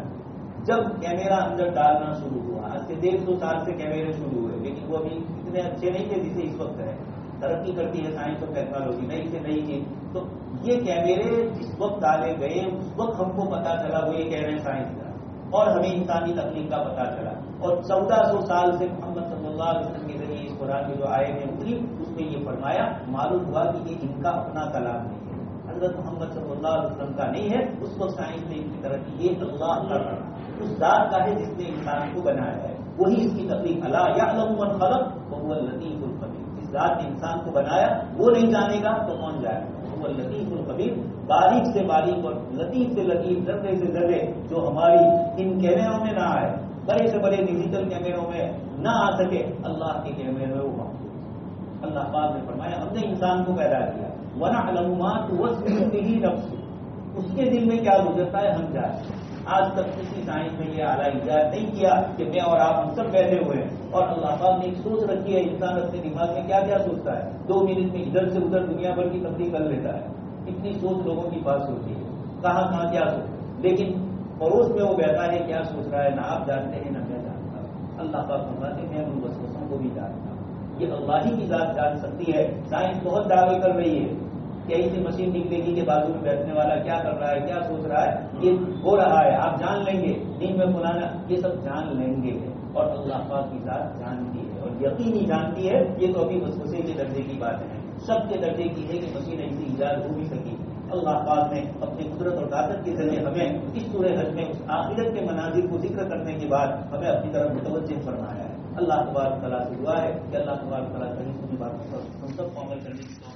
جب کیمرہ اندر ڈالنا شروع ہوا. آج سے 150 سال سے کیمرے شروع ہوئے, لیکن وہ ابھی اتنے اچھے نہیں تھے جسے اس وقت ہے. ترقی کرتی ہے سائنس اور ٹیکنالوجی, نئی سے نئی چیز. تو یہ کیمرے جس وقت ڈالے گئے اس وقت ہم کو پتا چلا, وہ یہ کہہ رہے ہیں سائنس کا, اور ہمیں انسانی تخلیق کا پتا چلا. اور 1400 سال سے محمد صلی اللہ علیہ وسلم کے ذریعے اس قرآن کی جو آیتیں اتری اس میں یہ فرمایا, معلوم ہوا کہ یہ ان کا اپنا کلام نہیں ہے, حضرت محمد صلی اللہ علیہ وسلم کا نہیں ہے. اس کو سائنس نے ان کی طرف کی, یہ اللہ کا اس ذات کا ہے جس نے انسان کو بنایا ہے, وہی اس کی تخلیق. الا یعلم من خلق وهو اللطیف الخبیر. جس ذات نے انسان کو بنایا وہ نہیں جانے گا تو کون جائے گا. وهو اللطیف الخبیر, باریک سے باریک اور لطیف سے لطیف, ذرے سے ذرے جو ہماری ان کیمروں میں نہ آئے, بڑے سے بڑے ڈیجیٹل کیمروں میں نہ آ سکے, اللہ کے کیمرے میں وہ موجود. اللہ پاک نے فرمایا ہم نے انسان کو پیدا کیا, وَنَعْلَمُ مَا تُوَسْوِسُ بِهِ نَفْسُهُ, اس کے دل میں کیا گزرتا ہے ہم جانتے ہیں. آج تک کسی سائنس نے یہ اعلیٰ ایجاد نہیں کیا کہ میں اور آپ ہم سب بیٹھے ہوئے ہیں اور اللہ پاک نے ایک سوچ رکھی ہے. انسان اپنے دماغ میں کیا کیا سوچتا ہے, 2 منٹ میں ادھر سے ادھر دنیا بھر کی تبدیل کر لیتا ہے. اتنی سوچ لوگوں کی پاس ہوتی ہے, کہاں کہاں کیا سوچ, لیکن پڑوس میں وہ بیٹھا ہے کیا سوچ رہا ہے نہ آپ جانتے ہیں نہ میں جانتا ہوں. اللہ پاک فرماتے ہیں میں ان وسوسوں کو بھی جانتا ہوں. یہ اللہ ہی کی ذات جان سکتی ہے. سائنس بہت دعوے کر رہی ہے کہ ایسی مشین نکلے گی کہ بازو میں بیٹھنے والا کیا کر رہا ہے کیا سوچ رہا ہے, یہ ہو رہا ہے, آپ جان لیں گے. دین میں بلانا یہ سب جان لیں گے, اور اللہ پاک کی ذات جانتی ہے اور یقینی جانتی ہے. یہ تو ابھی وسوسے کے درجے کی بات ہے, سب کے درجے کی ہے کہ مشین ایسی ایجاد ہو بھی سکی. اللہ پاک نے اپنی قدرت اور طاقت کے ذریعے ہمیں اس سورہ حج میں اس آخرت کے مناظر کو ذکر کرنے کے بعد ہمیں اپنی طرف متوجہ فرمایا ہے. اللہ تبارک تعالیٰ سے دعا ہے کہ اللہ تبارک تعالیٰ صحیح بات ہم سب کو عمل کرنے کی